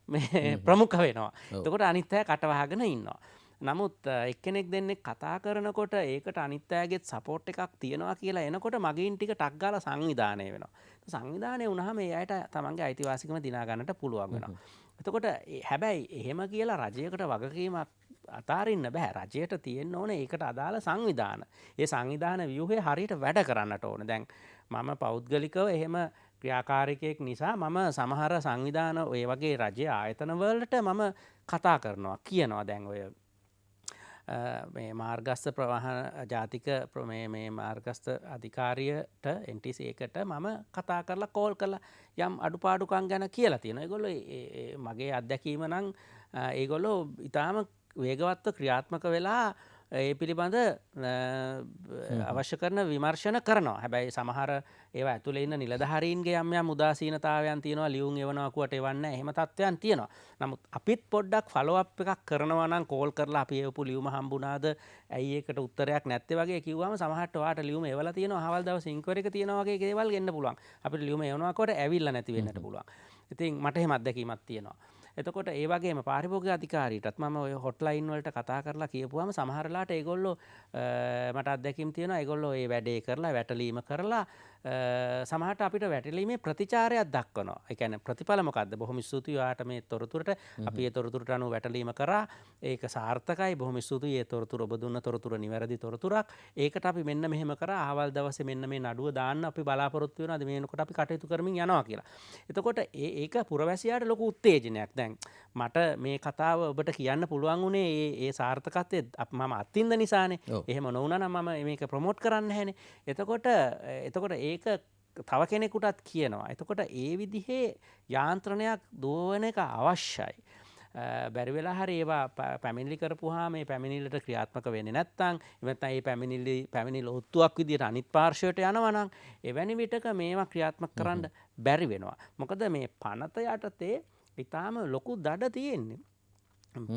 මේ ප්‍රමුඛ වෙනවා. එතකොට අනිත් අය කටවහගෙන ඉන්නවා. නමුත් එක්කෙනෙක් දෙන්නෙක් කතා කරනකොට ඒකට අනිත් අයගෙත් සපෝට් එකක් තියනවා කියලා එනකොට මගින් ටික ටක් ගාලා සංවිධානය වෙනවා. සංවිධානය වුණාම ඒ අයට තමන්ගේ අයිතිවාසිකම දිනා ගන්නට පුළුවන් වෙනවා. එතකොට හැබැයි එහෙම කියලා රජයකට වගකීමක් අතාරින්න බෑ. රජයට තියෙන්න ඕනේ ඒකට අදාළ සංවිධාන. ඒ සංවිධාන ව්‍යුහය හරියට වැඩ කරන්නට ඕනේ. දැන් මම පෞද්ගලිකව එහෙම ක්‍රියාකාරිකයෙක් නිසා මම සමහර සංවිධාන ඔය වගේ රජයේ ආයතන වලට මම කතා කරනවා කියනවා. දැන් ඔය මේ මාර්ගස්ථ ප්‍රවාහන ජාතික මේ මාර්ගස්ථ අධිකාරියට NTC එකට මම කතා කරලා කෝල් කරලා යම් අඩුපාඩුකම් ගැන කියලා තියෙනවා. ඒගොල්ලෝ මගේ අත්දැකීම නම් ඒගොල්ලෝ ඊටාම වේගවත්ව ක්‍රියාත්මක වෙලා ඒ පිළිබඳ අවශ්‍ය කරන විමර්ශන කරනවා. හැබැයි සමහර ඒවා ඇතුලේ ඉන්න නිලධාරීන්ගේ යම් යම් උදාසීනතාවයන් තියෙනවා. ලියුම් එවනවා කුවට එවන්න එහෙම තත්ත්වයන් තියෙනවා. නමුත් අපිත් පොඩ්ඩක් ෆලෝ අප් එකක් කරනවා නම් කෝල් කරලා අපි එවපු ලියුම හම්බුණාද? ඇයි ඒකට උත්තරයක් නැත්තේ වගේ කිව්වම සමහරට ඔයාට ලියුම එවලා තියෙනවා. අහවල් දවසේ ඉන්ක්වයරි එක තියෙනවා වගේ දේවල් ගෙන්න පුළුවන්. අපිට ලියුම එවනවා කොට ඇවිල්ලා නැති වෙන්නට පුළුවන්. ඉතින් මට එහෙම අත්දැකීමක් තියෙනවා. එතකොට ඒ වගේම පාරිභෝගික අධිකාරියටත් මම ඔය හොට්ලයින් වලට කතා කරලා කියපුවාම සමහරලාට ඒගොල්ලෝ මට අත්දැකීම් තියෙනවා. ඒගොල්ලෝ ඒ වැඩේ කරලා වැටලීම කරලා සමහරට අපිට වැටලීමේ ප්‍රතිචාරයක් දක්වනවා. ඒ කියන්නේ ප්‍රතිඵල මොකද්ද? බොහොම ස්තුතියි ඔයාට මේ තොරතුරට. අපි ඒ තොරතුරට අනුව වැටලීම කරා. ඒක සාර්ථකයි. බොහොම ස්තුතියි. ඒ තොරතුර ඔබ දුන්න තොරතුර නිවැරදි තොරතුරක්. ඒකට අපි මෙන්න මෙහෙම කරා. අහවල් දවසේ මෙන්න මේ නඩුව දාන්න අපි බලාපොරොත්තු වෙනවා. මේනකොට අපි කටයුතු කරමින් යනවා කියලා. එතකොට ඒක පුරවැසියාට ලොකු උත්තේජනයක්. දැන් මට මේ කතාව ඔබට කියන්න පුළුවන් වුණේ ඒ සාර්ථකත්වය මම අත්තින්ද නිසානේ. එහෙම නොවුනා නම් මම මේක ප්‍රොමෝට් කරන්න හැනේ. එතකොට ඒක තව කෙනෙකුටත් කියනවා. එතකොට ඒ විදිහේ යාන්ත්‍රණයක් දුවන එක අවශ්‍යයි. බැරි වෙලා හරි ඒවා පැමිණිලි කරපුවාම මේ පැමිණිල්ලට ක්‍රියාත්මක වෙන්නේ නැත්නම් එහෙම නැත්නම් මේ පැමිණිලි ඔත්තුවක් විදිහට අනිත් පාර්ශ්වයට යනවා නම් එවැනි විටක මේවා ක්‍රියාත්මක කරන්න බැරි වෙනවා. මොකද මේ පනත යටතේ ඊටාම ලොකු දඩ තියෙන්නේ.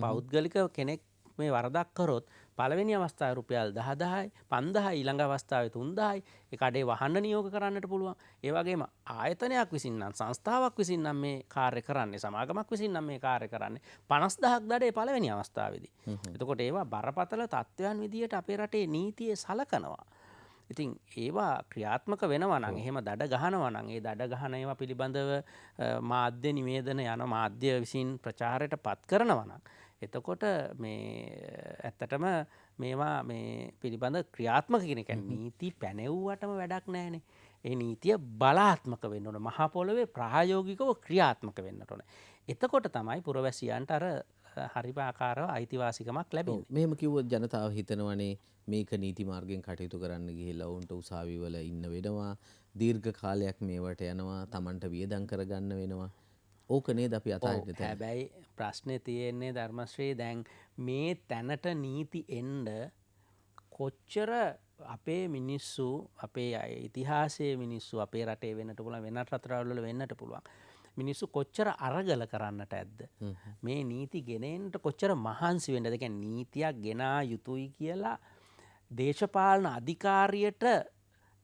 පෞද්ගලික කෙනෙක් මේ වරදක් කරොත් පළවෙනි අවස්ථාවේ රුපියල් 10000යි 5000යි ඊළඟ අවස්ථාවේ 3000යි ඒ කඩේ වහන්න නියෝග කරන්නට පුළුවන්. ඒ වගේම ආයතනයක් විසින් නම් සංස්ථාවක් විසින් නම් මේ කාර්ය කරන්නේ සමාගමක් විසින් නම් මේ කාර්ය කරන්නේ 50000ක් දඩේ පළවෙනි අවස්ථාවේදී. එතකොට ඒවා බරපතල තත්ත්වයන් විදියට අපේ රටේ නීතියේ සලකනවා. ඉතින් ඒවා ක්‍රියාත්මක වෙනවා නම් එහෙම දඩ ගහනවා නම් ඒ දඩ ගහන ඒවා පිළිබඳව මාධ්‍ය නිවේදන යන මාධ්‍ය විසින් ප්‍රචාරයට පත් කරනවා නම් එතකොට මේ ඇත්තටම මේවා මේ පිළිබඳ ක්‍රියාත්මක කියන එක නීති පැනෙව්වටම වැඩක් නැහැනේ. ඒ නීතිය බලාත්මක වෙන්න ඕන. මහා පොළොවේ ප්‍රායෝගිකව ක්‍රියාත්මක වෙන්නට ඕන. එතකොට තමයි පුරවැසියන්ට අර හරිපාකාරව අයිතිවාසිකමක් ලැබෙන්නේ. මෙහෙම කිව්වොත් ජනතාව හිතනවනේ මේක නීති මාර්ගයෙන් කටයුතු කරන්න ගිහිල්ලා උන්ට උසාවිවල ඉන්න වෙනවා. දීර්ඝ කාලයක් මේවට යනවා. Tamanට වියදම් කරගන්න වෙනවා. ඕක නේද අපි අතහරින්න තියෙන්නේ. හැබැයි ප්‍රශ්නේ තියෙන්නේ ධර්මශ්‍රී දැන් මේ තැනට නීති එන්න කොච්චර අපේ මිනිස්සු අපේ ඉතිහාසයේ මිනිස්සු අපේ රටේ වෙන්නට පුළුවන් වෙනත් රටවල් වල වෙන්නට පුළුවන් මිනිස්සු කොච්චර අරගල කරන්නට ඇද්ද මේ නීති ගෙනෙන්න කොච්චර මහන්සි වෙන්නද. ඒ කියන්නේ නීතියක් ගෙනා යුතුයි කියලා දේශපාලන අධිකාරියට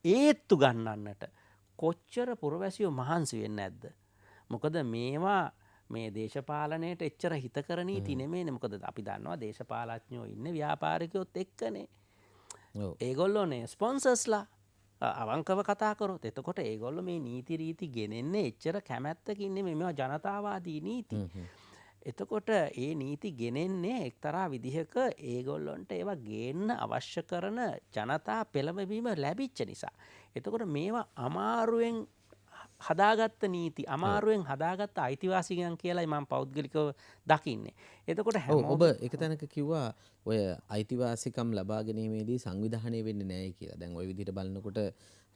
ඒත්තු ගන්නන්නට කොච්චර පුරවැසියෝ මහන්සි වෙන්නේ නැද්ද. මොකද මේවා මේ දේශපාලනයට එච්චර හිතකර නීති නෙමෙයිනේ. මොකද අපි දන්නවා දේශපාලඥයෝ ඉන්නේ ව්‍යාපාරිකයොත් එක්කනේ. ඒගොල්ලෝනේ ස්පොන්සර්ස්ලා අවංකව කතා කරොත් එතකොට ඒගොල්ලෝ මේ නීති රීති ගෙනෙන්නේ එච්චර කැමැත්තකින් නෙමෙයි. මේවා ජනතාවාදී නීති. එතකොට ඒ නීති ගෙනෙන්නේ එක්තරා විදිහක ඒගොල්ලොන්ට ඒවා ගේන්න අවශ්‍ය කරන ජනතා පෙළඹවීම ලැබිච්ච නිසා. එතකොට මේවා අමාරුවෙන් හදාගත්ත නීති අමාරුවෙන් හදාගත්ත අයිතිවාසිකයන් කියලායි මම පෞද්ගලිකව දකින්නේ. එතකොට ඔබ එක තැනක කිව්වා ඔය අයිතිවාසිකම් ලබා ගැනීමේදී සංවිධානය වෙන්නේ නැහැ කියලා. දැන් ওই විදිහට බලනකොට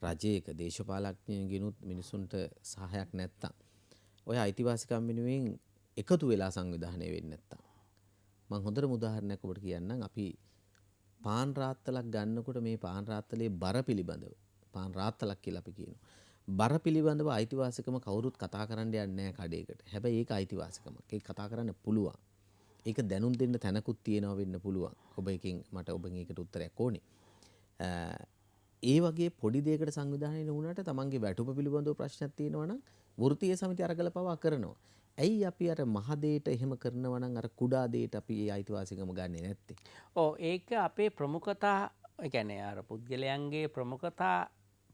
රජයක දේශපාලඥයන්ගෙනුත් මිනිසුන්ට සහායක් නැත්තම් ඔය අයිතිවාසිකම් වෙනුවෙන් එකතු වෙලා සංවිධානය වෙන්නේ නැත්තම් මම හොඳටම උදාහරණයක් ඔබට කියන්නම්. අපි පාන් රාත්තලක් ගන්නකොට මේ පාන් රාත්තලේ බර පිළිබඳව පාන් රාත්තලක් කියලා අපි කියනවා. බර පිළිබඳව අයිතිවාසිකම කවුරුත් කතා කරන්න යන්නේ නැහැ කඩේකට. හැබැයි ඒක අයිතිවාසිකමක්. ඒක කතා කරන්න පුළුවන්. ඒක දැනුම් දෙන්න තැනකුත් තියෙනවා වෙන්න පුළුවන්. මට ඔබෙන් ඒකට උත්තරයක් ඕනේ. ඒ වගේ පොඩි දෙයකට සංවිධානය වුණාට තමන්ගේ වැටුප පිළිබඳව ප්‍රශ්නයක් තියෙනවා නම් වෘත්තීය සමිති අරගල පවා කරනවා. ඇයි අපි අර මහ දෙයට එහෙම කරනවා නම් අර කුඩා දෙයට අපි ඒ අයිතිවාසිකම ගන්නෙ නැත්තේ? ඒක අපේ ප්‍රමුඛතා ඒ කියන්නේ අර පුද්ගලයන්ගේ ප්‍රමුඛතා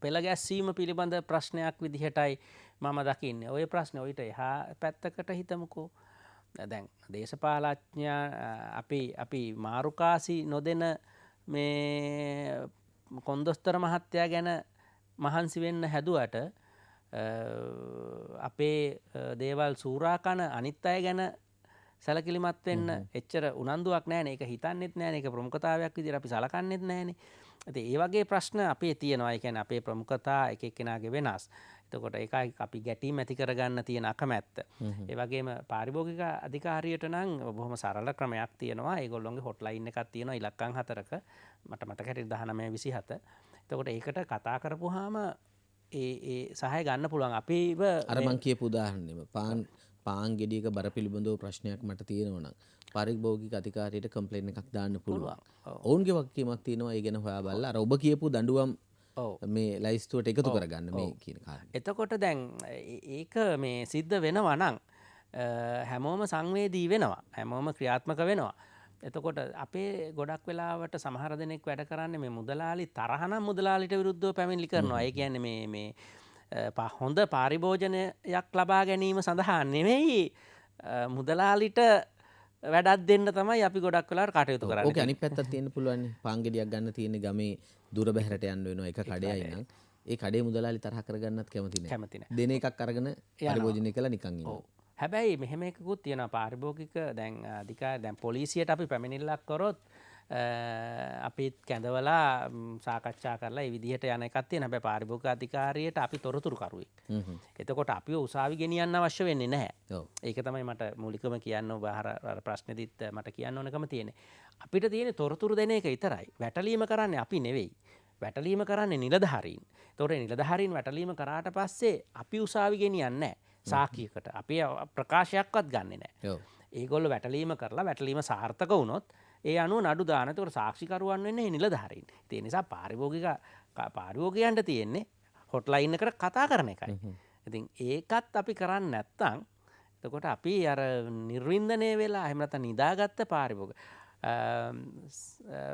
පෙළ ගැස්සීම පිළිබඳ ප්‍රශ්නයක් විදිහටයි මම දකින්නේ. ওই ප්‍රශ්නේ ඔයිට එහා පැත්තකට හිතමුකෝ. දැන් දේශපාලඥයා අපි මාරුකාසි නොදෙන මේ කොන්දොස්තර මහත්තයා ගැන මහන්සි වෙන්න හැදුවට අපේ දේවල් සූරාකන අනිත් අය ගැන සැලකිලිමත් වෙන්න එච්චර උනන්දුවක් නැහැ නේ. ඒක හිතන්නෙත් නැහැ නේ. ඒක ප්‍රමුඛතාවයක් විදිහට අපි සලකන්නෙත් නැහැ නේ. ඉතින් ඒ වගේ ප්‍රශ්න අපේ තියෙනවා. ඒ කියන්නේ අපේ ප්‍රමුඛතා එක එක්කෙනාගේ වෙනස්. එතකොට ඒකයි අපි ගැටීම් ඇති කරගන්න තියෙන අකමැත්ත. ඒ වගේම පාරිභෝගික අධිකාරියට නම් බොහොම සරල ක්‍රමයක් තියෙනවා. ඒගොල්ලොන්ගේ හොට්ලයින් එකක් තියෙනවා ඉලක්කම් 4ක. මට මතක හැටියට 1927. එතකොට ඒකට කතා කරපුවාම ඒ සහාය ගන්න පුළුවන්. අපිව අර මං කියපු උදාහරණෙම පාන් ගෙඩියක බර පිළිබඳව ප්‍රශ්නයක් මට තියෙනවා නම් පාරිභෝගික අධිකාරියට කම්ප්ලේන් එකක් දාන්න පුළුවන්. ඔවුන්ගේ වගකීමක් තියෙනවා ඒ ගැන හොයා බලලා අර ඔබ කියපු දඬුවම් මේ ලයිස්තුවට එකතු කරගන්න මේ කියන කාරණේ. එතකොට දැන් ඒක මේ සිද්ධ වෙනවා නම් හැමෝම සංවේදී වෙනවා. හැමෝම ක්‍රියාත්මක වෙනවා. එතකොට අපේ ගොඩක් වෙලාවට සමහර දෙනෙක් වැඩ කරන්නේ මේ මුදලාලි තරහනම් මුදලාලිට විරුද්ධව පැමිණිලි කරනවා. ඒ කියන්නේ මේ හොඳ පාරිභෝජනයක් ලබා ගැනීම සඳහා නෙවෙයි මුදලාලිට වැඩක් දෙන්න තමයි අපි ගොඩක් වෙලාවට කටයුතු කරන්නේ. ඕක අනිත් පැත්තක් තියෙන්න පුළුවන්. පාන් ගෙඩියක් ගන්න තියෙන ගමේ දුර බැහැරට යන්න වෙනවා එක කඩයයි නම් ඒ කඩේ මුදලාලි තරහ කරගන්නත් කැමති නැහැ. දෙන එකක් අරගෙන පරිභෝජනය කළා නිකන් ඉන්නවා. හැබැයි මෙහෙම එකකුත් තියෙනවා පාරිභෝගික දැන් අධිකාරිය දැන් පොලිසියට අපි පැමිණිල්ලක් කරොත් අපිත් කැඳවලා සාකච්ඡා කරලා ඒ විදිහට යන එකක් තියෙනවා. හැබැයි පාරිභෝගික අධිකාරියට අපි තොරතුරු කරුවෙක්. එතකොට අපිව උසාවි ගෙනියන්න අවශ්‍ය වෙන්නේ නැහැ. ඔව්. ඒක තමයි මට මූලිකම කියන්න ඔබ අර ප්‍රශ්නේදීත් මට කියන්න ඕනකම තියෙන්නේ. අපිට තියෙන්නේ තොරතුරු දෙන එක විතරයි. වැටලීම කරන්නේ අපි නෙවෙයි. වැටලීම කරන්නේ නිලධාරීන්. ඒතකොට නිලධාරීන් වැටලීම කරාට පස්සේ අපි උසාවි ගෙනියන්නේ නැහැ. සාක්කියකට අපි ප්‍රකාශයක්වත් ගන්නෙ නැහැ. ඒගොල්ලෝ වැටලීම කරලා වැටලීම සාර්ථක වුණොත් ඒ අනුව නඩු දාන. ඒතකොට සාක්ෂිකරුවන් වෙන්නේ නිලධාරීන්. ඒ නිසා පාරිභෝගිකයන්ට තියෙන්නේ හොට්ලයින් එකට කතා කරන එකයි. ඉතින් ඒකත් අපි කරන්නේ නැත්තම් එතකොට අපි අර නිර්වින්දනය වෙලා එහෙම නැත්නම් නිදාගත්ත පාරිභෝගික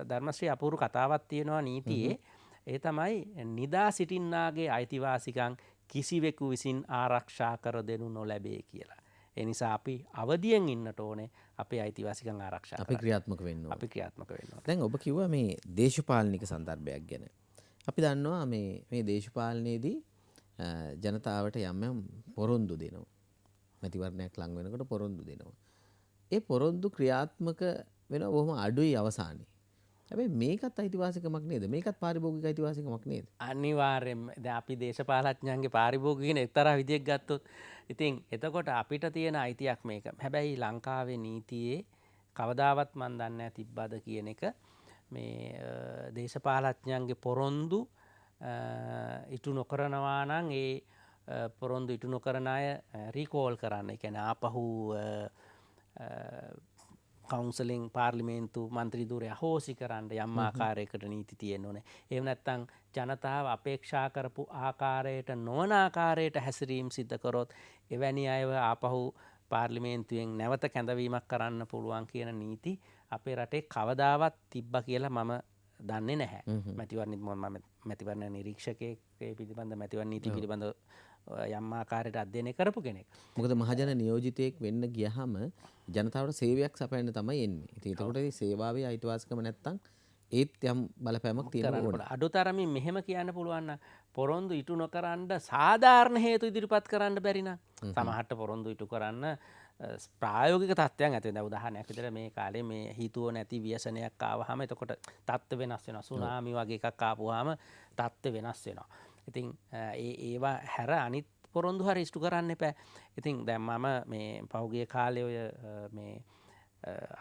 ධර්මශ්‍රී අපූර්ව කතාවක් තියෙනවා නීතියේ. ඒ තමයි නිදා සිටින්නාගේ අයිතිවාසිකම් කිසිවෙකු විසින් ආරක්ෂා කර දෙනු නොලැබේ කියලා. ඒ නිසා අපි අවදියෙන් ඉන්නට ඕනේ අපේ අයිතිවාසිකම් ආරක්ෂා අපි ක්‍රියාත්මක වෙන්න ඕනේ. අපි ක්‍රියාත්මක වෙන්න ඕනේ. දැන් ඔබ කිව්වා මේ දේශපාලනික සන්දර්භයක් ගැන. අපි දන්නවා මේ දේශපාලනයේදී ජනතාවට යම් පොරොන්දු දෙනවා. මැතිවරණයක් ලඟ වෙනකොට පොරොන්දු දෙනවා. ඒ පොරොන්දු ක්‍රියාත්මක වෙනවා බොහොම අඩුයි අවසානයේ. හැබැයි මේකත් අයිතිවාසිකමක් නේද? මේකත් පාරිභෝගික අයිතිවාසිකමක් නේද? අනිවාර්යෙන්ම. දැන් අපි දේශපාලඥයන්ගේ පාරිභෝගික කියන එක්තරා විදියක් ගත්තොත් ඉතින් එතකොට අපිට තියෙන අයිතියක් මේක. හැබැයි ලංකාවේ නීතියේ කවදාවත් මන් දන්නේ නැහැ තිබ්බද කියන එක මේ දේශපාලඥයන්ගේ පොරොන්දු ඉටු නොකරනවා නම් ඒ පොරොන්දු ඉටු නොකරන අය රීකෝල් කරන්න. ඒ කියන්නේ ආපහු කවුන්සලින් පාර්ලිමේන්තු මන්ත්‍රී ධූරය අහෝසි කරන්න යම් ආකාරයකට නීති තියෙන්න ඕනේ. එහෙම නැත්නම් ජනතාව අපේක්ෂා කරපු ආකාරයට නොවන ආකාරයට හැසිරීම් සිද්ධ කරොත් එවැනි අයව ආපහු පාර්ලිමේන්තුවෙන් නැවත කැඳවීමක් කරන්න පුළුවන් කියන නීති අපේ රටේ කවදාවත් තිබ්බා කියලා මම දන්නේ නැහැ. මැතිවරණ නිරීක්ෂකයෙක් ඒ පිළිබඳ මැතිවරණ නීති පිළිබඳ යම් ආකාරයට අධ්‍යයනය කරපු කෙනෙක්. මොකද මහජන නියෝජිතයෙක් වෙන්න ගියහම ජනතාවට සේවයක් සපයන්න තමයි එන්නේ. ඉතින් ඒකට මේ සේවාවේ අයිතිවාසිකම නැත්තම් ඒත් යම් බලපෑමක් තියෙනවා ඕන. අඩුතරමින් මෙහෙම කියන්න පුළුවන් නම් පොරොන්දු ඉටු නොකරන්න සාධාරණ හේතු ඉදිරිපත් කරන්න බැරි නම් සමහරට පොරොන්දු ඉටු කරන්න ප්‍රායෝගික තත්ත්වයන් ඇති වෙනවා. උදාහරණයක් විදිහට මේ කාලේ මේ හීතුව නැති ව්‍යසනයක් ආවහම එතකොට තත්ත්ව වෙනස් වෙනවා. සුනාමි වගේ එකක් ආපුවාම තත්ත්ව වෙනස් වෙනවා. ඉතින් ඒවා හැර අනිත් පොරොන්දු හරි ඉෂ්ටු කරන්න එපා. ඉතින් දැන් මම මේ පහුගිය කාලේ ඔය මේ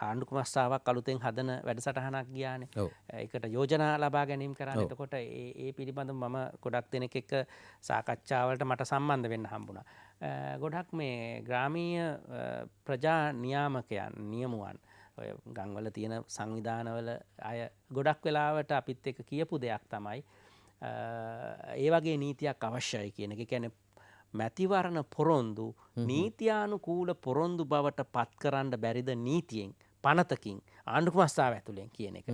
ආණ්ඩු කුමස්ථාවක් අලුතෙන් හදන වැඩසටහනක් ගියානේ. ඒකට යෝජනා ලබා ගැනීම කරන්න. එතකොට ඒ පිළිබඳව මම ගොඩක් දෙනෙක් එක්ක සාකච්ඡාවලට මට සම්බන්ධ වෙන්න හම්බුණා. ගොඩක් මේ ග්‍රාමීය ප්‍රජා නියාමකයන් නියමුවන් ඔය ගම්වල තියෙන සංවිධානවල අය ගොඩක් වෙලාවට අපිත් එක්ක කියපු දෙයක් තමයි ඒ වගේ නීතියක් අවශ්‍යයි කියන එක. කියන්නේ මැතිවරණ පොරොන්දු නීතියානුකූල පොරොන්දු බවට පත් කරන්න බැරිද නීතියෙන් පනතකින් ආණ්ඩු කුමස්ථාව ඇතුළෙන් කියන එක.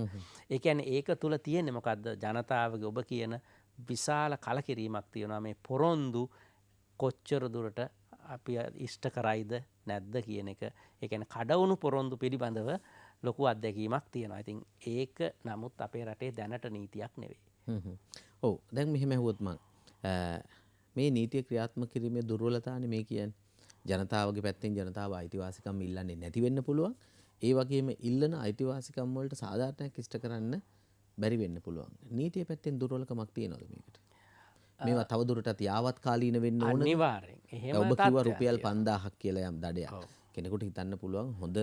ඒ කියන්නේ ඒක තුල තියෙන්නේ මොකද්ද? ජනතාවගේ ඔබ කියන විශාල කලකිරීමක් තියෙනවා මේ පොරොන්දු කොච්චර දුරට අපි ඉෂ්ට කරයිද නැද්ද කියන එක. ඒ කියන්නේ කඩවුණු පොරොන්දු පිළිබඳව ලොකු අත්දැකීමක් තියෙනවා. ඉතින් ඒක නමුත් අපේ රටේ දැනට නීතියක් නෙවෙයි. ඔව් දැන් මෙහෙම ඇහුවොත් මං මේ නීතිය ක්‍රියාත්මක කිරීමේ දුර්වලතාවනේ මේ කියන්නේ. ජනතාවගේ පැත්තෙන් ජනතාව අයිතිවාසිකම් ඉල්ලන්නේ නැති වෙන්න පුළුවන්. ඒ වගේම ඉල්ලන අයිතිවාසිකම් වලට සාධාරණයක් ඉෂ්ට කරන්න බැරි වෙන්න පුළුවන්. නීතිය පැත්තෙන් දුර්වලකමක් තියෙනවද මේකට? මේවා තවදුරටත් යාවත් කාලීන වෙන්න ඕනද? අනිවාර්යෙන්. එහෙම ඔබ කිව්වා රුපියල් 5000ක් කියලා යම් දඩයක්. කෙනෙකුට හිතන්න පුළුවන් හොඳ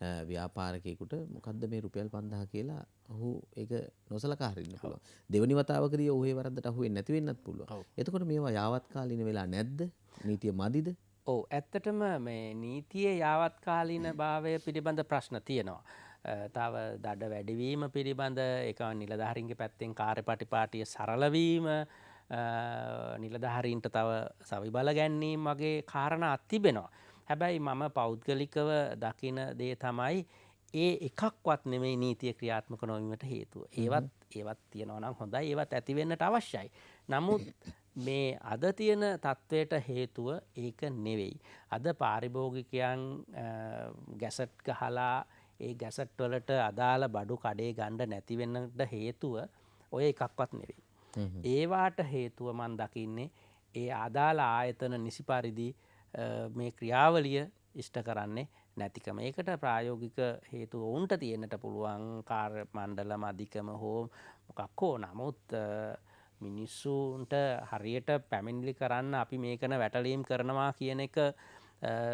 ව්‍යාපාරිකයෙකුට මොකද්ද මේ රුපියල් 5000 කියලා ඔහු ඒක නොසලකා හරින්න පුළුවන්. දෙවනි වතාවකදී ඔහු ඒ වරද්දට අහු වෙන්නේ නැති වෙන්නත් පුළුවන්. එතකොට මේවා යාවත් කාලීන වෙලා නැද්ද? නීතිය මදිද? ඔව් ඇත්තටම මේ නීතියේ යාවත් කාලීන භාවය පිළිබඳ ප්‍රශ්න තියෙනවා. තව දඩ වැඩිවීම පිළිබඳ ඒක නිලධාරීන්ගේ පැත්තෙන් කාර්යපටිපාටිය සරල වීම නිලධාරීන්ට තව සවිබල ගැනීම වගේ කාරණා තිබෙනවා. හැබැයි මම පෞද්ගලිකව දකින දේ තමයි ඒ එකක්වත් නෙමෙයි නීතිය ක්‍රියාත්මක නොවීමට හේතුව. ඒවත් තියෙනවා නම් හොඳයි. ඒවත් ඇති වෙන්නට අවශ්‍යයි. නමුත් මේ අද තියෙන තත්ත්වයට හේතුව ඒක නෙවෙයි. අද පාරිභෝගිකයන් ගැසට් ගහලා ඒ ගැසට් වලට අදාළ බඩු කඩේ ගන්න නැති වෙන්නට හේතුව ඔය එකක්වත් නෙවෙයි. ඒවාට හේතුව මම දකින්නේ ඒ අදාළ ආයතන නිසි පරිදි මේ ක්‍රියාවලිය ඉෂ්ට කරන්නේ නැතිකම. ඒකට ප්‍රායෝගික හේතු ඔවුන්ට තියෙන්නට පුළුවන් කාර්ය මණ්ඩලම අධිකම හෝ මොකක් හෝ. නමුත් මිනිස්සුන්ට හරියට පැමිණිලි කරන්න අපි මේකන වැටලීම් කරනවා කියන එක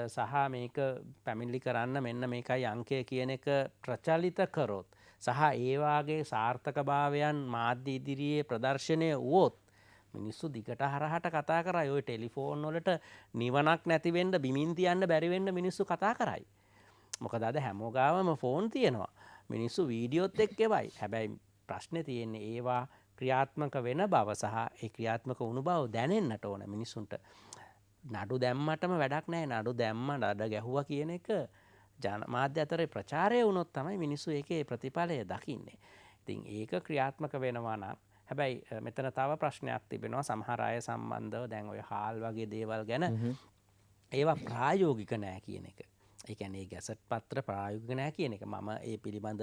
සහ මේක පැමිණිලි කරන්න මෙන්න මේකයි අංකය කියන එක ප්‍රචලිත කරොත් සහ ඒවාගේ සාර්ථක භාවයන් මාධ්‍ය ඉදිරියේ ප්‍රදර්ශනය වුවොත් මිනිස්සු දිගට හරහට කතා කරයි. ඔය ටෙලිෆෝන් වලට නිවනක් නැතිවෙන්න බිමින් තියන්න බැරිවෙන්න මිනිස්සු කතා කරයි. මොකද අද හැමෝ ගාවම ෆෝන් තියෙනවා. මිනිස්සු වීඩියෝත් එක්කෙවයි. හැබැයි ප්‍රශ්නේ තියෙන්නේ ඒවා ක්‍රියාත්මක වෙන බව සහ ඒ ක්‍රියාත්මක වුණු බව දැනෙන්නට ඕන මිනිස්සුන්ට. නඩු දැම්මටම වැඩක් නැහැ. නඩු දැම්ම නඩ ගැහුවා කියන එක ජනමාධ්‍ය අතරේ ප්‍රචාරය වුණොත් තමයි මිනිස්සු ඒකේ ප්‍රතිඵලය දකින්නේ. ඉතින් ඒක ක්‍රියාත්මක වෙනවා නම් හැබැයි මෙතන තව ප්‍රශ්නයක් තිබෙනවා සමහර අය සම්බන්ධව දැන් ඔය හාල් වගේ දේවල් ගැන ඒවා ප්‍රායෝගික නෑ කියන එක. ඒ කියන්නේ ගැසට් පත්‍ර ප්‍රායෝගික නෑ කියන එක. මම ඒ පිළිබඳ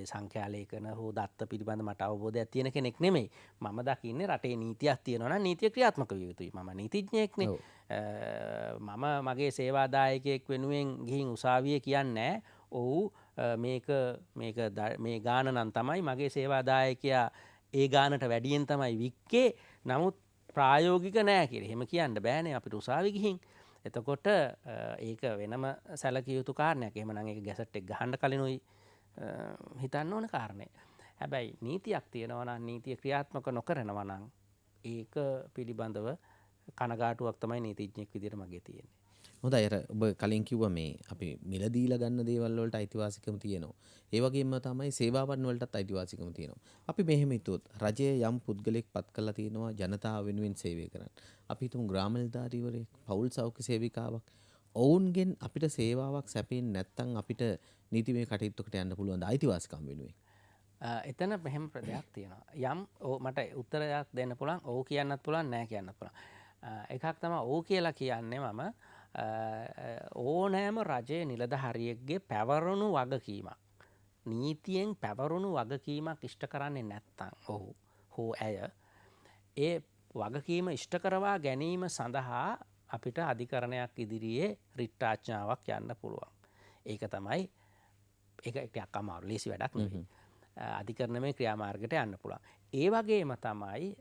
සංඛ්‍යාලේඛන හෝ දත්ත පිළිබඳ මට අවබෝධයක් තියෙන කෙනෙක් නෙමෙයි. මම දකින්නේ රටේ නීතියක් තියෙනවා නම් නීතිය ක්‍රියාත්මක විය යුතුයි. මම නීතිඥයෙක්නේ. මම මගේ සේවාදායකයෙක් වෙනුවෙන් ගිහින් උසාවියේ කියන්නේ ඔව් මේ ගාන නම් තමයි මගේ සේවාදායකයා ඒ ගානට වැඩියෙන් තමයි වික්කේ. නමුත් ප්‍රායෝගික නෑ කියලා. එහෙම කියන්න බෑනේ අපිට උසාවි ගිහින්. එතකොට ඒක වෙනම සැලකිය යුතු කාරණයක්. එහෙමනම් ඒක ගැසට් එක ගහන්න කලිනුයි හිතන්න ඕන කාරණේ. හැබැයි නීතියක් තියෙනවා නම් නීතිය ක්‍රියාත්මක නොකරනවා නම් ඒක පිළිබඳව කනගාටුවක් තමයි නීතිඥයෙක් විදිහට මගේ තියෙන්නේ. හොඳයි. අර ඔබ කලින් කිව්වා මේ අපි මිල දීලා ගන්න දේවල් වලට අයිතිවාසිකම් තියෙනවා. ඒ වගේම තමයි සේවාවන් වලටත් අයිතිවාසිකම් තියෙනවා. අපි මෙහෙම හිතුවොත් රජය යම් පුද්ගලෙක් පත් කරලා තියෙනවා ජනතාව වෙනුවෙන් සේවය කරන්න. අපි හිතමු ග්‍රාම නිලධාරීවරයෙක්, පවුල් සෞඛ්‍ය සේවිකාවක්. ඔවුන්ගෙන් අපිට සේවාවක් සැපෙන්නේ නැත්නම් අපිට නීතිමය කටයුත්තකට යන්න පුළුවන් ද අයිතිවාසිකම් වෙනුවෙන්? එතන මෙහෙම දෙයක් තියෙනවා. යම් මට උත්තරයක් දෙන්න පුළුවන්. ඔව් කියන්නත් පුළුවන්, නෑ කියන්නත් පුළුවන්. එකක් තමයි ඔව් කියලා කියන්නේ මම ඕනෑම රජයේ නිලධාරියෙක්ගේ පැවරුණු වගකීමක් නීතියෙන් පැවරුණු වගකීමක් ඉෂ්ට කරන්නේ නැත්තම් ඔහු හෝ ඇය ඒ වගකීම ඉෂ්ට කරවා ගැනීම සඳහා අපිට අධිකරණයක් ඉදිරියේ රිට් ආඥාවක් යන්න පුළුවන්. ඒක තමයි ඒක ටිකක් අමාරු ලේසි වැඩක් නෙවෙයි. අධිකරණමේ ක්‍රියාමාර්ගයට යන්න පුළුවන්. ඒ වගේම තමයි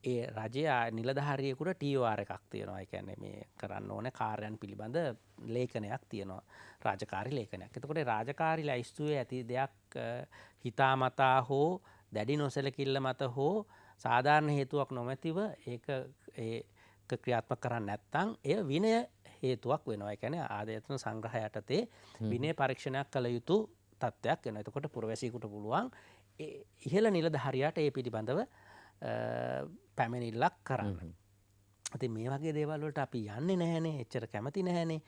ඒ රජයේ නිලධාරියෙකුට TOR එකක් තියෙනවා. ඒ කියන්නේ මේ කරන්න ඕනේ කාර්යයන් පිළිබඳ ලේඛනයක් තියෙනවා. රාජකාරී ලේඛනයක්. එතකොට රාජකාරී ලැයිස්තුවේ ඇති දෙයක් හිතාමතා හෝ දැඩි නොසැලකිල්ල මත හෝ සාධාරණ හේතුවක් නොමැතිව ඒක ක්‍රියාත්මක කරන්නේ නැත්නම් එය විනය හේතුවක් වෙනවා. ඒ කියන්නේ ආදායතන සංග්‍රහය යටතේ විනය පරීක්ෂණයක් කළ යුතු තත්ත්වයක් වෙනවා. එතකොට පුරවැසියෙකුට පුළුවන් ඉහළ නිලධාරියාට ඒ පිළිබඳව පැමිණිල්ලක් කරන්න. ඉතින් මේ වගේ දේවල් වලට අපි යන්නේ නැහැනේ. එච්චර කැමති නැහැනේ.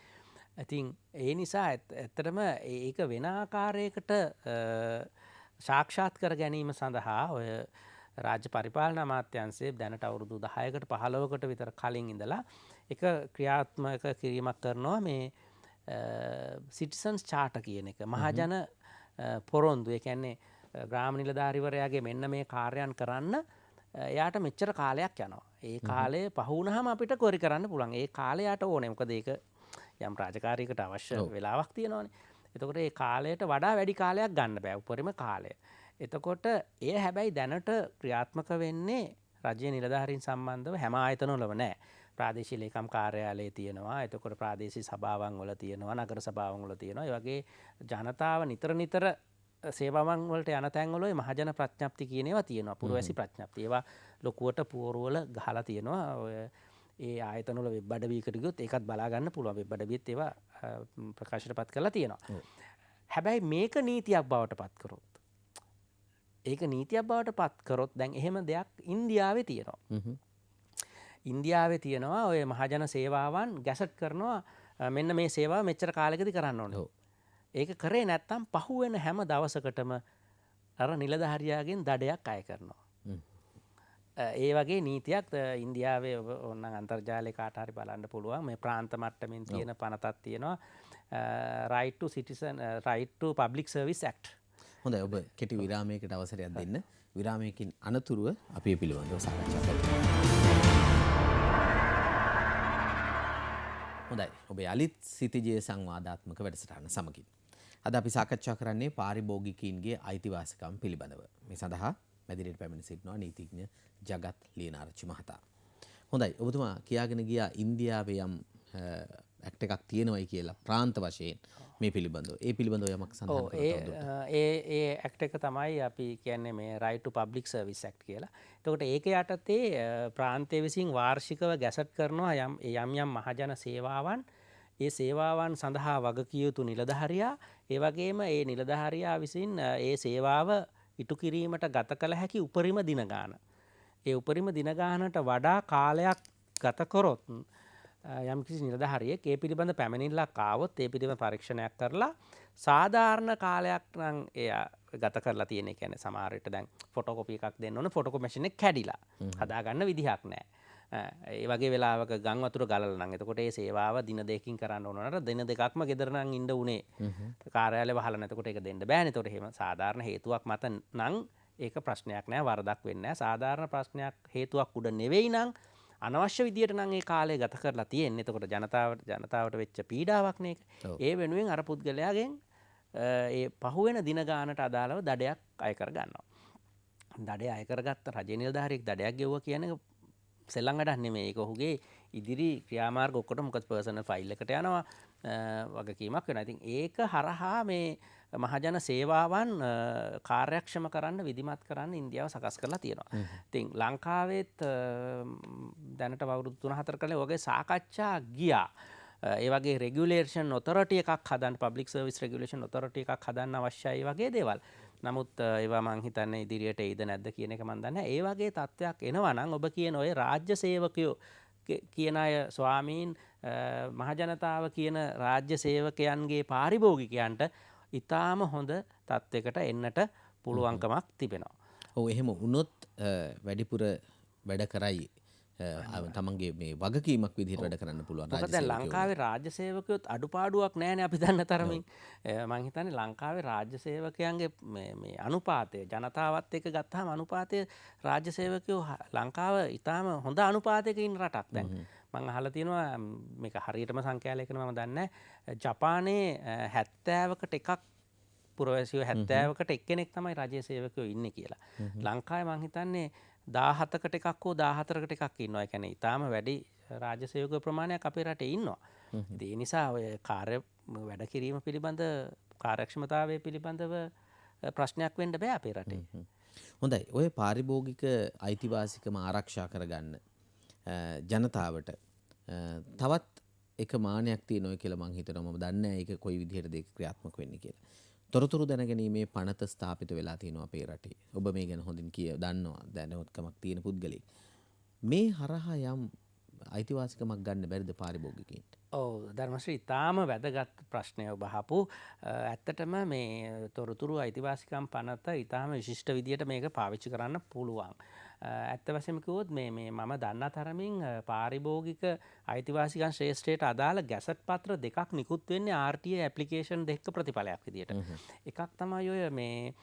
ඉතින් ඒ නිසා ඇත්තටම ඒක වෙන ආකාරයකට සාක්ෂාත් කර ගැනීම සඳහා ඔය රාජ්‍ය පරිපාලන අමාත්‍යාංශයේ දැනට අවුරුදු 10කට 15කට විතර කලින් ඉඳලා එක ක්‍රියාත්මක කිරීමක් කරනවා මේ සිටිසන්ස් චාර්ටර් කියන එක. මහජන පොරොන්දු. ඒ කියන්නේ ග්‍රාම නිලධාරිවරයාගේ මෙන්න මේ කාර්යයන් කරන්න එයාට මෙච්චර කාලයක් යනවා. ඒ කාලේ පහු වුණාම අපිට කොරි කරන්න පුළුවන්. ඒ කාලේ යට ඕනේ. මොකද ඒක යම් රාජකාරියකට අවශ්‍ය වෙලාවක් තියෙනවානේ. එතකොට ඒ කාලයට වඩා වැඩි කාලයක් ගන්න බෑ. උපරිම කාලය. එතකොට එය හැබැයි දැනට ක්‍රියාත්මක වෙන්නේ රජයේ නිලධාරීන් සම්බන්ධව හැම ආයතනවලම නෑ. ප්‍රාදේශීය ලේකම් කාර්යාලයේ තියෙනවා. එතකොට ප්‍රාදේශීය සභාවන් වල තියෙනවා. නගර සභාවන් වල තියෙනවා. ඒ වගේ ජනතාව නිතර සේවාවන් වලට යන තැන්වල ඔය මහජන ප්‍රඥප්ති කියන ඒවා තියෙනවා. පුරවැසි ප්‍රඥප්ති. ඒවා ලොකුවට පුවරුවල ගහලා තියෙනවා. ඔය ඒ ආයතන වල වෙබ් අඩවියකට ගියොත් ඒකත් බලා ගන්න පුළුවන්. වෙබ් අඩවියෙත් ඒවා ප්‍රකාශයටපත් කරලා තියෙනවා. හැබැයි මේක නීතියක් බවට පත් කරොත් ඒක නීතියක් බවට පත් කරොත් දැන් එහෙම දෙයක් ඉන්දියාවේ තියෙනවා. ඉන්දියාවේ තියෙනවා ඔය මහජන සේවාවන් ගැසට් කරනවා මෙන්න මේ සේවාව මෙච්චර කාලෙකදී කරන්න ඕනේ. ඒක කරේ නැත්තම් පහුවෙන හැම දවසකටම අර නිලධාරියාගෙන් දඩයක් අය කරනවා. ඒ වගේ නීතියක් ඉන්දියාවේ ඕනනම් අන්තර්ජාලේ කාට හරි බලන්න පුළුවන්. මේ ප්‍රාන්ත මට්ටමින් තියෙන පනතක් තියෙනවා. right to citizen right to public service act. හොඳයි. ඔබ කෙටි විරාමයකට අවසරයක් දෙන්න. විරාමයකින් අනතුරුව අපි පිළිබඳව සාකච්ඡා කරමු. හොඳයි. ඔබේ අලිත් සිතිජයේ සංවාදාත්මක වැඩසටහන සමගින්. අද අපි සාකච්ඡා කරන්නේ පාරිභෝගිකයින්ගේ අයිතිවාසිකම් පිළිබඳව. මේ සඳහා මැදිරියට පැමිණ සිටිනවා නීතිඥ ජගත් ලියනාරච්චි මහතා. හොඳයි. ඔබතුමා කියාගෙන ගියා ඉන්දියාවේ යම් ඇක්ට් එකක් තියෙනවයි කියලා ප්‍රාන්ත වශයෙන් මේ පිළිබඳව. ඒ පිළිබඳව යමක් සඳහන් කරලා ඒ ඇක්ට් එක තමයි අපි කියන්නේ මේ right to public service act කියලා. එතකොට ඒක යටතේ ප්‍රාන්තය විසින් වාර්ෂිකව ගැසට් කරනවා යම් මහජන සේවාවන් ඒ සේවාවන් සඳහා වගකිව යුතු නිලධාරියා ඒ වගේම ඒ නිලධාරියා විසින් ඒ සේවාව ඉටු කිරීමට ගත කළ හැකි උපරිම දින ගාන. ඒ උපරිම දින ගානට වඩා කාලයක් ගත කරොත් යම්කිසි නිලධාරියෙක් ඒ පිළිබඳ පැමිණිල්ලක් ආවොත් ඒ පිළිබඳ පරීක්ෂණයක් කරලා සාධාරණ කාලයක් නම් එයා ගත කරලා තියෙන. ඒ කියන්නේ සමහර විට දැන් ෆොටෝකොපි එකක් දෙන්න ඕන ෆොටෝකොපි මැෂින් එක කැඩිලා හදාගන්න විදිහක් නැහැ. ඒ වගේ වෙලාවක ගම් වතුර ගලලා නම් එතකොට ඒ සේවාව දින දෙකකින් කරන්න ඕන නේද? දින දෙකක්ම ගෙදර නම් ඉන්න උනේ. කාර්යාලේ වහලා නැතකොට ඒක දෙන්න බෑනේ. එතකොට එහෙම සාධාරණ හේතුවක් මත නම් ඒක ප්‍රශ්නයක් නෑ, වරදක් වෙන්නේ නෑ. සාධාරණ ප්‍රශ්නයක් හේතුවක් උඩ නෙවෙයි නම් අනවශ්‍ය විදියට නම් ඒ කාලය ගත කරලා තියෙන්නේ. එතකොට ජනතාවට වෙච්ච පීඩාවක් නේ ඒක. ඒ වෙනුවෙන් අර පුද්ගලයාගෙන් ඒ පහුවෙන දින ගානට අදාළව දඩයක් අය කර ගන්නවා. දඩය අය කරගත්ත රජ නිලධාරියෙක් දඩයක් ගෙවුවා කියන්නේ සෙල්ලම් වැඩක් නෙමෙයි. ඒක ඔහුගේ ඉදිරි ක්‍රියාමාර්ග ඔක්කොටම මොකද පර්සනල් ෆයිල් එකට යනවා වගකීමක් වෙනවා. ඉතින් ඒක හරහා මේ මහජන සේවාවන් කාර්යක්ෂම කරන්න විධිමත් කරන්න ඉන්දියාව සකස් කරලා තියෙනවා. ඉතින් ලංකාවෙත් දැනට අවුරුදු 3-4 කලින් වගේ සාකච්ඡා ගියා. ඒ වගේ රෙගියුලේෂන් ඔතොරිටි එකක් හදන්න, පබ්ලික් සර්විස් රෙගියුලේෂන් ඔතොරිටි එකක් හදන්න අවශ්‍යයි වගේ දේවල්. නමුත් ඒවා මං හිතන්නේ ඉදිරියට එයිද නැද්ද කියන එක මන් දන්නේ. ඒ වගේ තත්ත්වයක් එනවා නම් ඔබ කියන ඔය රාජ්‍ය සේවකයෝ කියන අය ස්වාමීන් මහජනතාව කියන රාජ්‍ය සේවකයන්ගේ පාරිභෝගිකයන්ට ඉතාම හොඳ තත්ත්වයකට එන්නට පුළුවන්කමක් තිබෙනවා. ඔව් එහෙම වුණොත් වැඩිපුර වැඩ කරයි තමන්ගේ මේ වගකීමක් විදිහට වැඩ කරන්න පුළුවන්. මොකද දැන් ලංකාවේ රාජ්‍ය සේවකයොත් අඩුපාඩුවක් නැහැනේ අපි දන්න තරමින්. මම හිතන්නේ ලංකාවේ රාජ්‍ය සේවකයන්ගේ මේ අනුපාතය ජනතාවත් එක්ක ගත්තාම අනුපාතය රාජ්‍ය සේවකයෝ ලංකාව ඊටාම හොඳ අනුපාතයක ඉන්න රටක් දැන්. මම අහලා තියෙනවා මේක හරියටම සංඛ්‍යාලයකන මම දන්නේ නැහැ. ජපානයේ 70කට එකක් පුරවැසියෝ 70කට එක්කෙනෙක් තමයි රාජ්‍ය සේවකයෝ ඉන්නේ කියලා. ලංකාවේ මම හිතන්නේ 17කට එකක් හෝ 14කට එකක් ඉන්නවා. ඒ කියන්නේ ඊටාම වැඩි රාජ්‍ය සේවක ප්‍රමාණයක් අපේ රටේ ඉන්නවා. ඒ නිසා ඔය කාර්ය වැඩ කිරීම පිළිබඳ කාර්යක්ෂමතාවය පිළිබඳව ප්‍රශ්නයක් වෙන්න බෑ අපේ රටේ. හොඳයි. ඔය පාරිභෝගික අයිතිවාසිකම ආරක්ෂා කරගන්න ජනතාවට තවත් එක මානයක් තියෙනවා කියලා මම හිතනවා. මම දන්නේ නැහැ ඒක කොයි විදිහටද ඒක ක්‍රියාත්මක වෙන්නේ කියලා. තොරතුරු දැනගැනීමේ පනත ස්ථාපිත වෙලා තියෙනවා අපේ රටේ. ඔබ මේ ගැන හොඳින් දන්නවා. දැනුවත්කමක් තියෙන පුද්ගලෙක්. මේ හරහා යම් අයිතිවාසිකමක් ගන්න බැරිද පාරිභෝගිකයින්ට? ඔව් ධර්මශ්‍රී ඊටාම වැදගත් ප්‍රශ්නය ඔබ අහපු. ඇත්තටම මේ තොරතුරු අයිතිවාසිකම් පනත ඊටාම විශිෂ්ට විදියට මේක පාවිච්චි කරන්න පුළුවන්. ඇත්ත වශයෙන්ම කිව්වොත් මේ මම දන්නා තරමින් පාරිභෝගික අයිතිවාසිකම් ශ්‍රේෂ්ඨයට අදාළ ගැසට් පත්‍ර දෙකක් නිකුත් වෙන්නේ RTA ඇප්ලිකේෂන් දෙක ප්‍රතිඵලයක් විදියට. එකක් තමයි ඔය මේ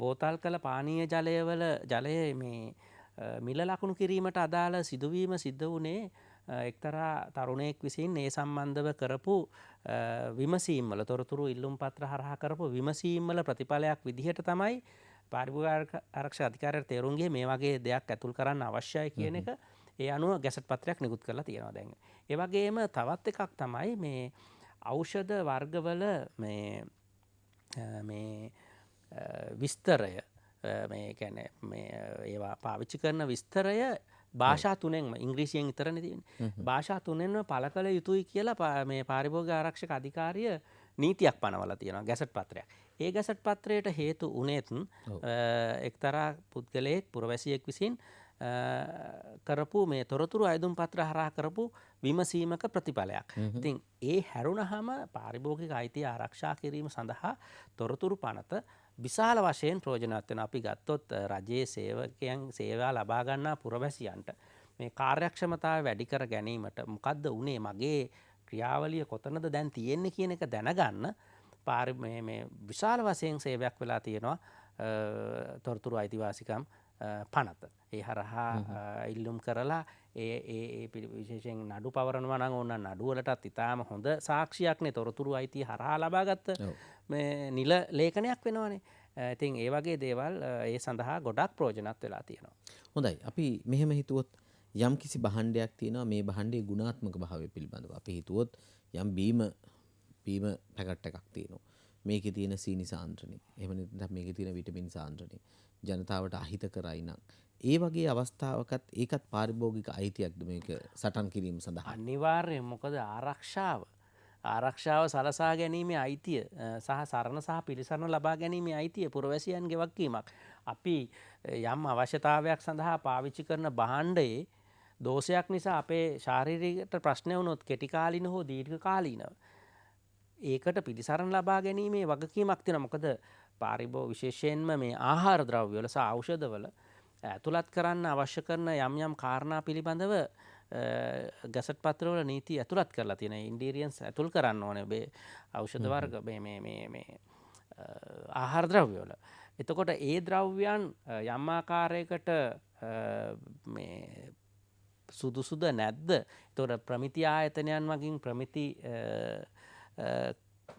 බෝතල් කළ පානීය ජලය මේ මිල ලකුණු කිරීමට අදාළ සිදුවීම සිද්ධ වුණේ එක්තරා තරුණයෙක් විසින් ඒ සම්බන්ධව කරපු විමසීම්වල තොරතුරු ඉල්ලුම් පත්‍ර හරහා කරපු විමසීම්වල ප්‍රතිඵලයක් විදිහට තමයි පාරිභෝගික ආරක්ෂක අධිකාරියට තේරුම් ගියේ මේ වගේ දෙයක් ඇතුල් කරන්න අවශ්‍යයි කියන එක. ඒ අනුව ගැසට් පත්‍රයක් නිකුත් කරලා තියෙනවා දැන්. ඒ වගේම තවත් එකක් තමයි මේ ඖෂධ වර්ගවල මේ විස්තරය මේ කියන්නේ මේ ඒවා පාවිච්චි කරන විස්තරය භාෂා තුනෙන්ම ඉංග්‍රීසියෙන් විතරනේ තියෙන්නේ. භාෂා තුනෙන්ම පළ කළ යුතුයි කියලා මේ පාරිභෝගික ආරක්ෂක අධිකාරිය නීතියක් පනවලා තියෙනවා ගැසට් පත්‍රයක්. ඒ ගැසට් පත්‍රයට හේතු උනේත් එක්තරා පුද්ගලයෙක් පුරවැසියෙක් විසින් කරපු මේ තොරතුරු අයදුම් පත්‍ර හරහා කරපු විමසීමක ප්‍රතිඵලයක්. ඉතින් ඒ හැරුණහම පාරිභෝගික අයිතිය ආරක්ෂා කිරීම සඳහා තොරතුරු පනත විශාල වශයෙන් ප්‍රයෝජනවත් වෙනවා. අපි ගත්තොත් රජයේ සේවකයන් සේවා ලබා ගන්නා පුරවැසියන්ට මේ කාර්යක්ෂමතාවය වැඩි කර ගැනීමට මොකද්ද උනේ මගේ ක්‍රියාවලිය කොතනද දැන් තියෙන්නේ කියන එක දැනගන්න මේ විශාල වශයෙන් සේවයක් වෙලා තියෙනවා තොරතුරු අයිතිවාසිකම් පනත. ඒ හරහා ඉල්ලුම් කරලා ඒ විශේෂයෙන් නඩු පවරනවා නම් ඕන නඩුවලටත් ඉතාම හොඳ සාක්ෂියක්නේ තොරතුරු අයිතිය හරහා ලබාගත්ත මේ නිල ලේඛනයක් වෙනවනේ. ඉතින් ඒ වගේ දේවල් ඒ සඳහා ගොඩක් ප්‍රයෝජනවත් වෙලා තියෙනවා. හොඳයි. අපි මෙහෙම හිතුවොත් යම් කිසි භාණ්ඩයක් තියෙනවා මේ භාණ්ඩයේ ගුණාත්මක භාවය පිළිබඳව. අපි හිතුවොත් යම් බීම පැකට් එකක් තියෙනවා. මේකේ තියෙන සීනි සාන්ද්‍රණය. එහෙම නැත්නම් මේකේ තියෙන විටමින් සාන්ද්‍රණය ජනතාවට අහිත කරයි නම් ඒ වගේ අවස්ථාවකත් ඒකත් පාරිභෝගික අයිතියක්ද මේක සටන් කිරීම සඳහා? අනිවාර්යයෙන්. මොකද ආරක්ෂාව සලසා ගැනීමේ අයිතිය සහ සරණ සහ පිළිසරණ ලබා ගැනීමේ අයිතිය පුරවැසියන්ගේ වගකීමක්. අපි යම් අවශ්‍යතාවයක් සඳහා පාවිච්චි කරන භාණ්ඩයේ දෝෂයක් නිසා අපේ ශාරීරිකට ප්‍රශ්න වුණොත් කෙටි කාලින හෝ දීර්ඝ කාලීනව ඒකට පිළිසරණ ලබා ගැනීමේ වගකීමක් තියෙනවා. මොකද විශේෂයෙන්ම මේ ආහාර ද්‍රව්‍ය වල සහ ඖෂධවල ඇතුළත් කරන්න අවශ්‍ය කරන යම් කාරණා පිළිබඳව ගැසට් පත්‍රවල නීති ඇතුළත් කරලා තියෙන ඉන්ඩීරියන්ස් ඇතුල් කරන්න ඕනේ මේ ඖෂධ වර්ග මේ ආහාර ද්‍රව්‍ය වල. එතකොට ඒ ද්‍රව්‍යයන් යම් ආකාරයකට මේ සුදුසුද නැද්ද? එතකොට ප්‍රමිති ආයතනයන් වගින් ප්‍රමිති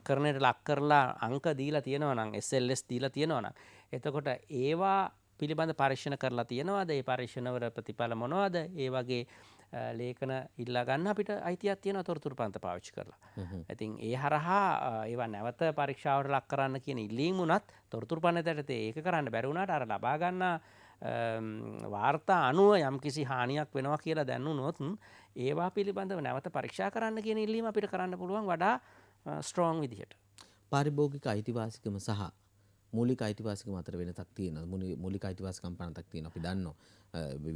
කරණයට ලක් කරලා අංක දීලා තියෙනවා නම් SLS දීලා තියෙනවා නම් එතකොට ඒවා පිළිබඳ පරීක්ෂණ කරලා තියෙනවාද? ඒ පරීක්ෂණවල ප්‍රතිඵල මොනවද? ඒ වගේ ලේඛන ඉල්ලා ගන්න අපිට අයිතියක් තියෙනවා තොරතුරු පන්ත පාවිච්චි කරලා. ඉතින් ඒ හරහා ඒවා නැවත පරීක්ෂාවට ලක් කරන්න කියන ඉල්ලීම් උනත් තොරතුරු පන්තයට ඒක කරන්න බැරි වුණාට අර ලබා ගන්න වාර්තා අනුව යම්කිසි හානියක් වෙනවා කියලා දැනුනොත් ඒවා පිළිබඳව නැවත පරීක්ෂා කරන්න කියන ඉල්ලීම අපිට කරන්න පුළුවන් වඩා ස්ට්‍රෝං විදිහට. පාරිභෝගික අයිතිවාසිකම සහ මූලික අයිතිවාසිකම අතර වෙනසක් තියෙනවා. මූලික අයිතිවාසිකම් පනතක් තියෙනවා. අපි දන්නවා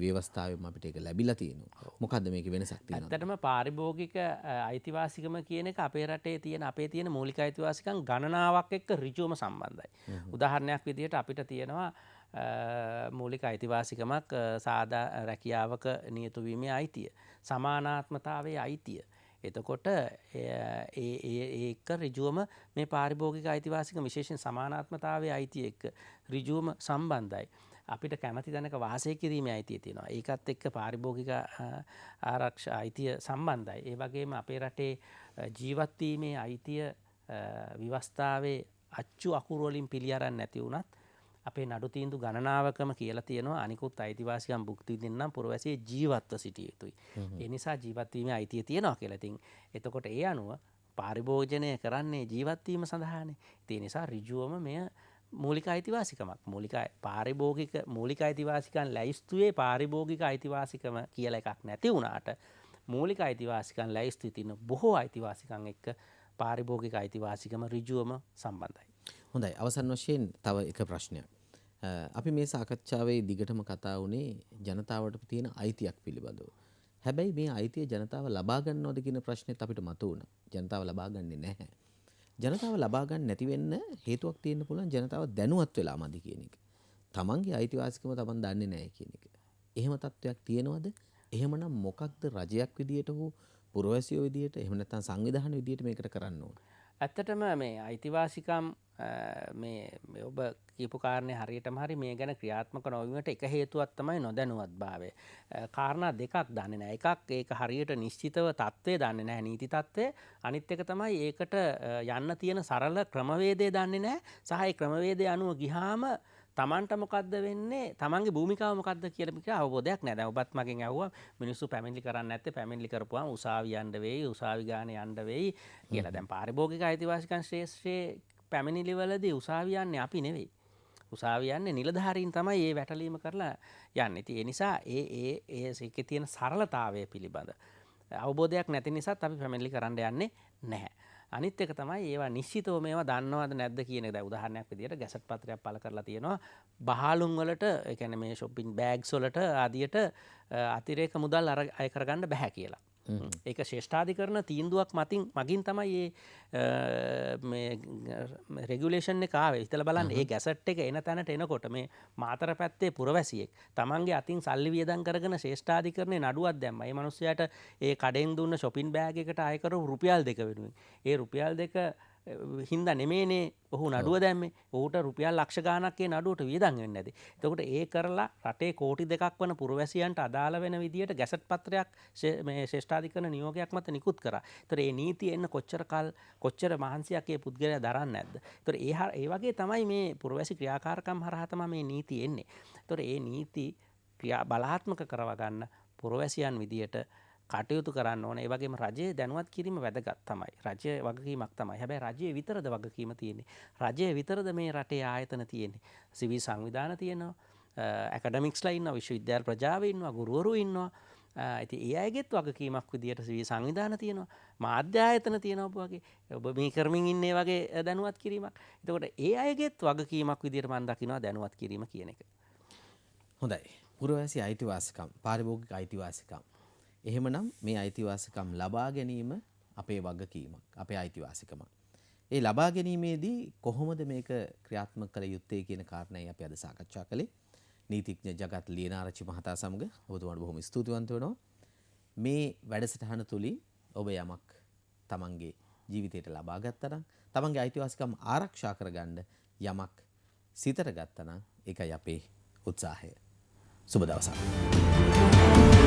ව්‍යවස්ථාවෙම අපිට ඒක ලැබිලා තියෙනවා. මොකද්ද මේකේ වෙනසක් තියෙනවා? ඇත්තටම පාරිභෝගික අයිතිවාසිකම කියන එක අපේ රටේ තියෙන අපේ මූලික අයිතිවාසිකම් ගණනාවක් එක්ක ඍජුවම සම්බන්ධයි. උදාහරණයක් විදිහට අපිට තියෙනවා මූලික අයිතිවාසිකමක් සාදා රැකියාවක නියුතු වීමේ අයිතිය. සමානාත්මතාවයේ අයිතිය. එතකොට ඒක ඍජුවම මේ පාරිභෝගික අයිතිවාසිකම විශේෂයෙන් සමානාත්මතාවයේ අයිතිය එක්ක ඍජුවම සම්බන්ධයි. අපිට කැමති තැනක වාසය කිරීමේ අයිතිය තියෙනවා. ඒකත් එක්ක පාරිභෝගික ආරක්ෂා අයිතිය සම්බන්ධයි. ඒ වගේම අපේ රටේ ජීවත් වීමේ අයිතිය ව්‍යවස්ථාවේ අච්චු අකුරු වලින් පිළි අරන් නැති වුණත් අපේ නඩු තීන්දුව ගණනාවකම කියලා තියෙනවා අනිකුත් අයිතිවාසිකම් භුක්ති විඳින්න නම් පුරවැසියේ ජීවත්ව සිටිය යුතුයි. ඒ නිසා ජීවත් වීමේ අයිතිය තියෙනවා කියලා. ඉතින් එතකොට ඒ අනුව පාරිභෝජනය කරන්නේ ජීවත් වීම සඳහානේ. ඒ නිසා ඍජුවම මෙය මූලික අයිතිවාසිකමක්. පාරිභෝගික මූලික අයිතිවාසිකම් ලැයිස්තුවේ පාරිභෝගික අයිතිවාසිකම කියලා එකක් නැති වුණාට මූලික අයිතිවාසිකම් ලැයිස්තුවේ තියෙන බොහෝ අයිතිවාසිකම් එක්ක පාරිභෝගික අයිතිවාසිකම ඍජුවම සම්බන්ධයි. හොඳයි. අවසන් වශයෙන් තව එක ප්‍රශ්නයක්. අපි මේ සාකච්ඡාවේ දිගටම කතා වුණේ ජනතාවට තියෙන අයිතියක් පිළිබඳව. හැබැයි මේ අයිතිය ජනතාව ලබා ගන්නවද කියන ප්‍රශ්නෙත් අපිට මතුවුණා. ජනතාව ලබා ගන්නේ නැහැ. ජනතාව ලබා ගන්න නැති වෙන්න හේතුවක් තියෙන්න පුළුවන් ජනතාව දැනුවත් වෙලා මදි කියන එක. තමන්ගේ අයිතිවාසිකම තමන් දන්නේ නැහැ කියන එක. එහෙම තත්වයක් තියෙනවද? එහෙමනම් මොකක්ද රජයක් විදියට හෝ පුරවැසියෝ විදියට එහෙම නැත්නම් සංවිධාන විදියට මේකට කරන්න ඕන? ඇත්තටම මේ අයිතිවාසිකම් මේ ඔබ කියපු කාරණේ හරියටම හරි මේ ගැන ක්‍රියාත්මක නොවීමට එක හේතුවක් තමයි නොදැනුවත්භාවය. කාරණා දෙකක් දන්නේ නැහැ. එකක් ඒක හරියට නිශ්චිතව தත්ත්වය දන්නේ නැහැ නීති தත්ත්වය. අනිත් එක තමයි ඒකට යන්න තියෙන සරල ක්‍රමවේදය දන්නේ නැහැ. සහ ඒ ක්‍රමවේදය අනුව ගියාම තමන්ට මොකද්ද වෙන්නේ තමන්ගේ භූමිකාව මොකද්ද කියලා අවබෝධයක් නැහැ. දැන් ඔබත් මගෙන් ඇහුවා මිනිස්සු පැමිණිලි කරන්නේ නැත්තේ පැමිණිලි කරපුවාම උසාවි යන්න වෙයි උසාවි ගානේ යන්න වෙයි කියලා. දැන් පාරිභෝගික අයිතිවාසිකම් ශ්‍රේෂ්ඨයේ පැමිණිලි වලදී උසාවි යන්නේ අපි නෙවෙයි. උසාවි යන්නේ නිලධාරීන් තමයි මේ වැටලීම කරලා යන්නේ. ඉතින් ඒ නිසා ඒකේ තියෙන සරලතාවය පිළිබඳ අවබෝධයක් නැති නිසාත් අපි පැමිණිලි කරන්න යන්නේ නැහැ. අනිත් එක තමයි ඒවා නිශ්චිතව මේවා දන්නවද නැද්ද කියන එක. දැන් උදාහරණයක් විදියට ගැසට් පත්‍රයක් පළ කරලා තියෙනවා බහලුම් වලට ඒ කියන්නේ මේ shopping bags වලට ආදියට අතිරේක මුදල් අය කරගන්න බෑ කියලා. ඒක ශ්‍රේෂ්ඨාධිකරණ තීන්දුවක් මගින් තමයි මේ රෙගුලේෂන් එක ආවේ. හිතලා බලන්න මේ ගැසට් එක එන තැනට එනකොට මේ මාතර පැත්තේ පුරවැසියෙක් තමන්ගේ අතින් සල්ලි වියදම් කරගෙන ශ්‍රේෂ්ඨාධිකරණේ නඩුවක් දැම්මා. මේ මිනිස්සයාට ඒ කඩෙන් දුන්න shopping bag එකට අය කරපු රුපියල් 2 වෙනුවෙන්. ඒ රුපියල් 2 හින්දා නෙමේනේ ඔහු නඩුව දැම්මේ. ඔහුට රුපියල් ලක්ෂ ගාණක් ඒ නඩුවට වියදම් වෙන්නේ නැති. එතකොට ඒ කරලා රටේ කෝටි 2ක් වන පුරවැසියන්ට අදාළ වෙන විදියට ගැසට් පත්‍රයක් මේ ශ්‍රේෂ්ඨාධිකරණ නියෝගයක් මත නිකුත් කරා. ඒතර ඒ නීතිය එන්න කොච්චර මහන්සියක් ඒ පුද්ගලයා දරන්නේ නැද්ද? ඒතර ඒ වගේ තමයි මේ පුරවැසි ක්‍රියාකාරකම් හරහා තමයි මේ නීති එන්නේ. ඒතර ඒ නීති බලාත්මක කරව ගන්න පුරවැසියන් විදියට කටයුතු කරන්න ඕන. ඒ වගේම රජයේ දැනුවත් කිරීම වැදගත් තමයි. රජයේ වගකීමක් තමයි. හැබැයි රජයේ විතරද වගකීම තියෙන්නේ? රජයේ විතරද මේ රටේ ආයතන තියෙන්නේ? සිවිල් සංවිධාන තියෙනවා, ඇකඩමික්ස්ලා ඉන්නවා, විශ්වවිද්‍යාල ප්‍රජාව ඉන්නවා, ගුරුවරු ඉන්නවා. ඉතින් ඒ අයගෙත් වගකීමක් විදියට සිවිල් සංවිධාන තියෙනවා, මාධ්‍ය ආයතන තියෙනවා වගේ. ඔබ මේ කරමින් ඉන්නේ වගේ දැනුවත් කිරීමක්. එතකොට ඒ අයගෙත් වගකීමක් විදියට මම දකිනවා දැනුවත් කිරීම කියන එක. හොඳයි. පුරවැසි අයිතිවාසිකම්, පාරිභෝගික අයිතිවාසිකම්. එහෙමනම් මේ අයිතිවාසිකම් ලබා ගැනීම අපේ වගකීමක්, අපේ අයිතිවාසිකමක්. ඒ ලබා ගැනීමේදී කොහොමද මේක ක්‍රියාත්මක කළ යුත්තේ කියන කාරණයි අපි අද සාකච්ඡා කළේ. නීතිඥ ජගත් ලියනාරච්චි මහතා සමග ඔබතුමාට බොහොම ස්තුතිවන්ත වෙනවා. මේ වැඩසටහන තුලින් ඔබ යමක් තමන්ගේ ජීවිතයට ලබා ගත්තා නම්, තමන්ගේ අයිතිවාසිකම් ආරක්ෂා කරගන්න යමක් සිතට ගත්තා නම් ඒකයි අපේ උත්සාහය. සුබ දවසක්.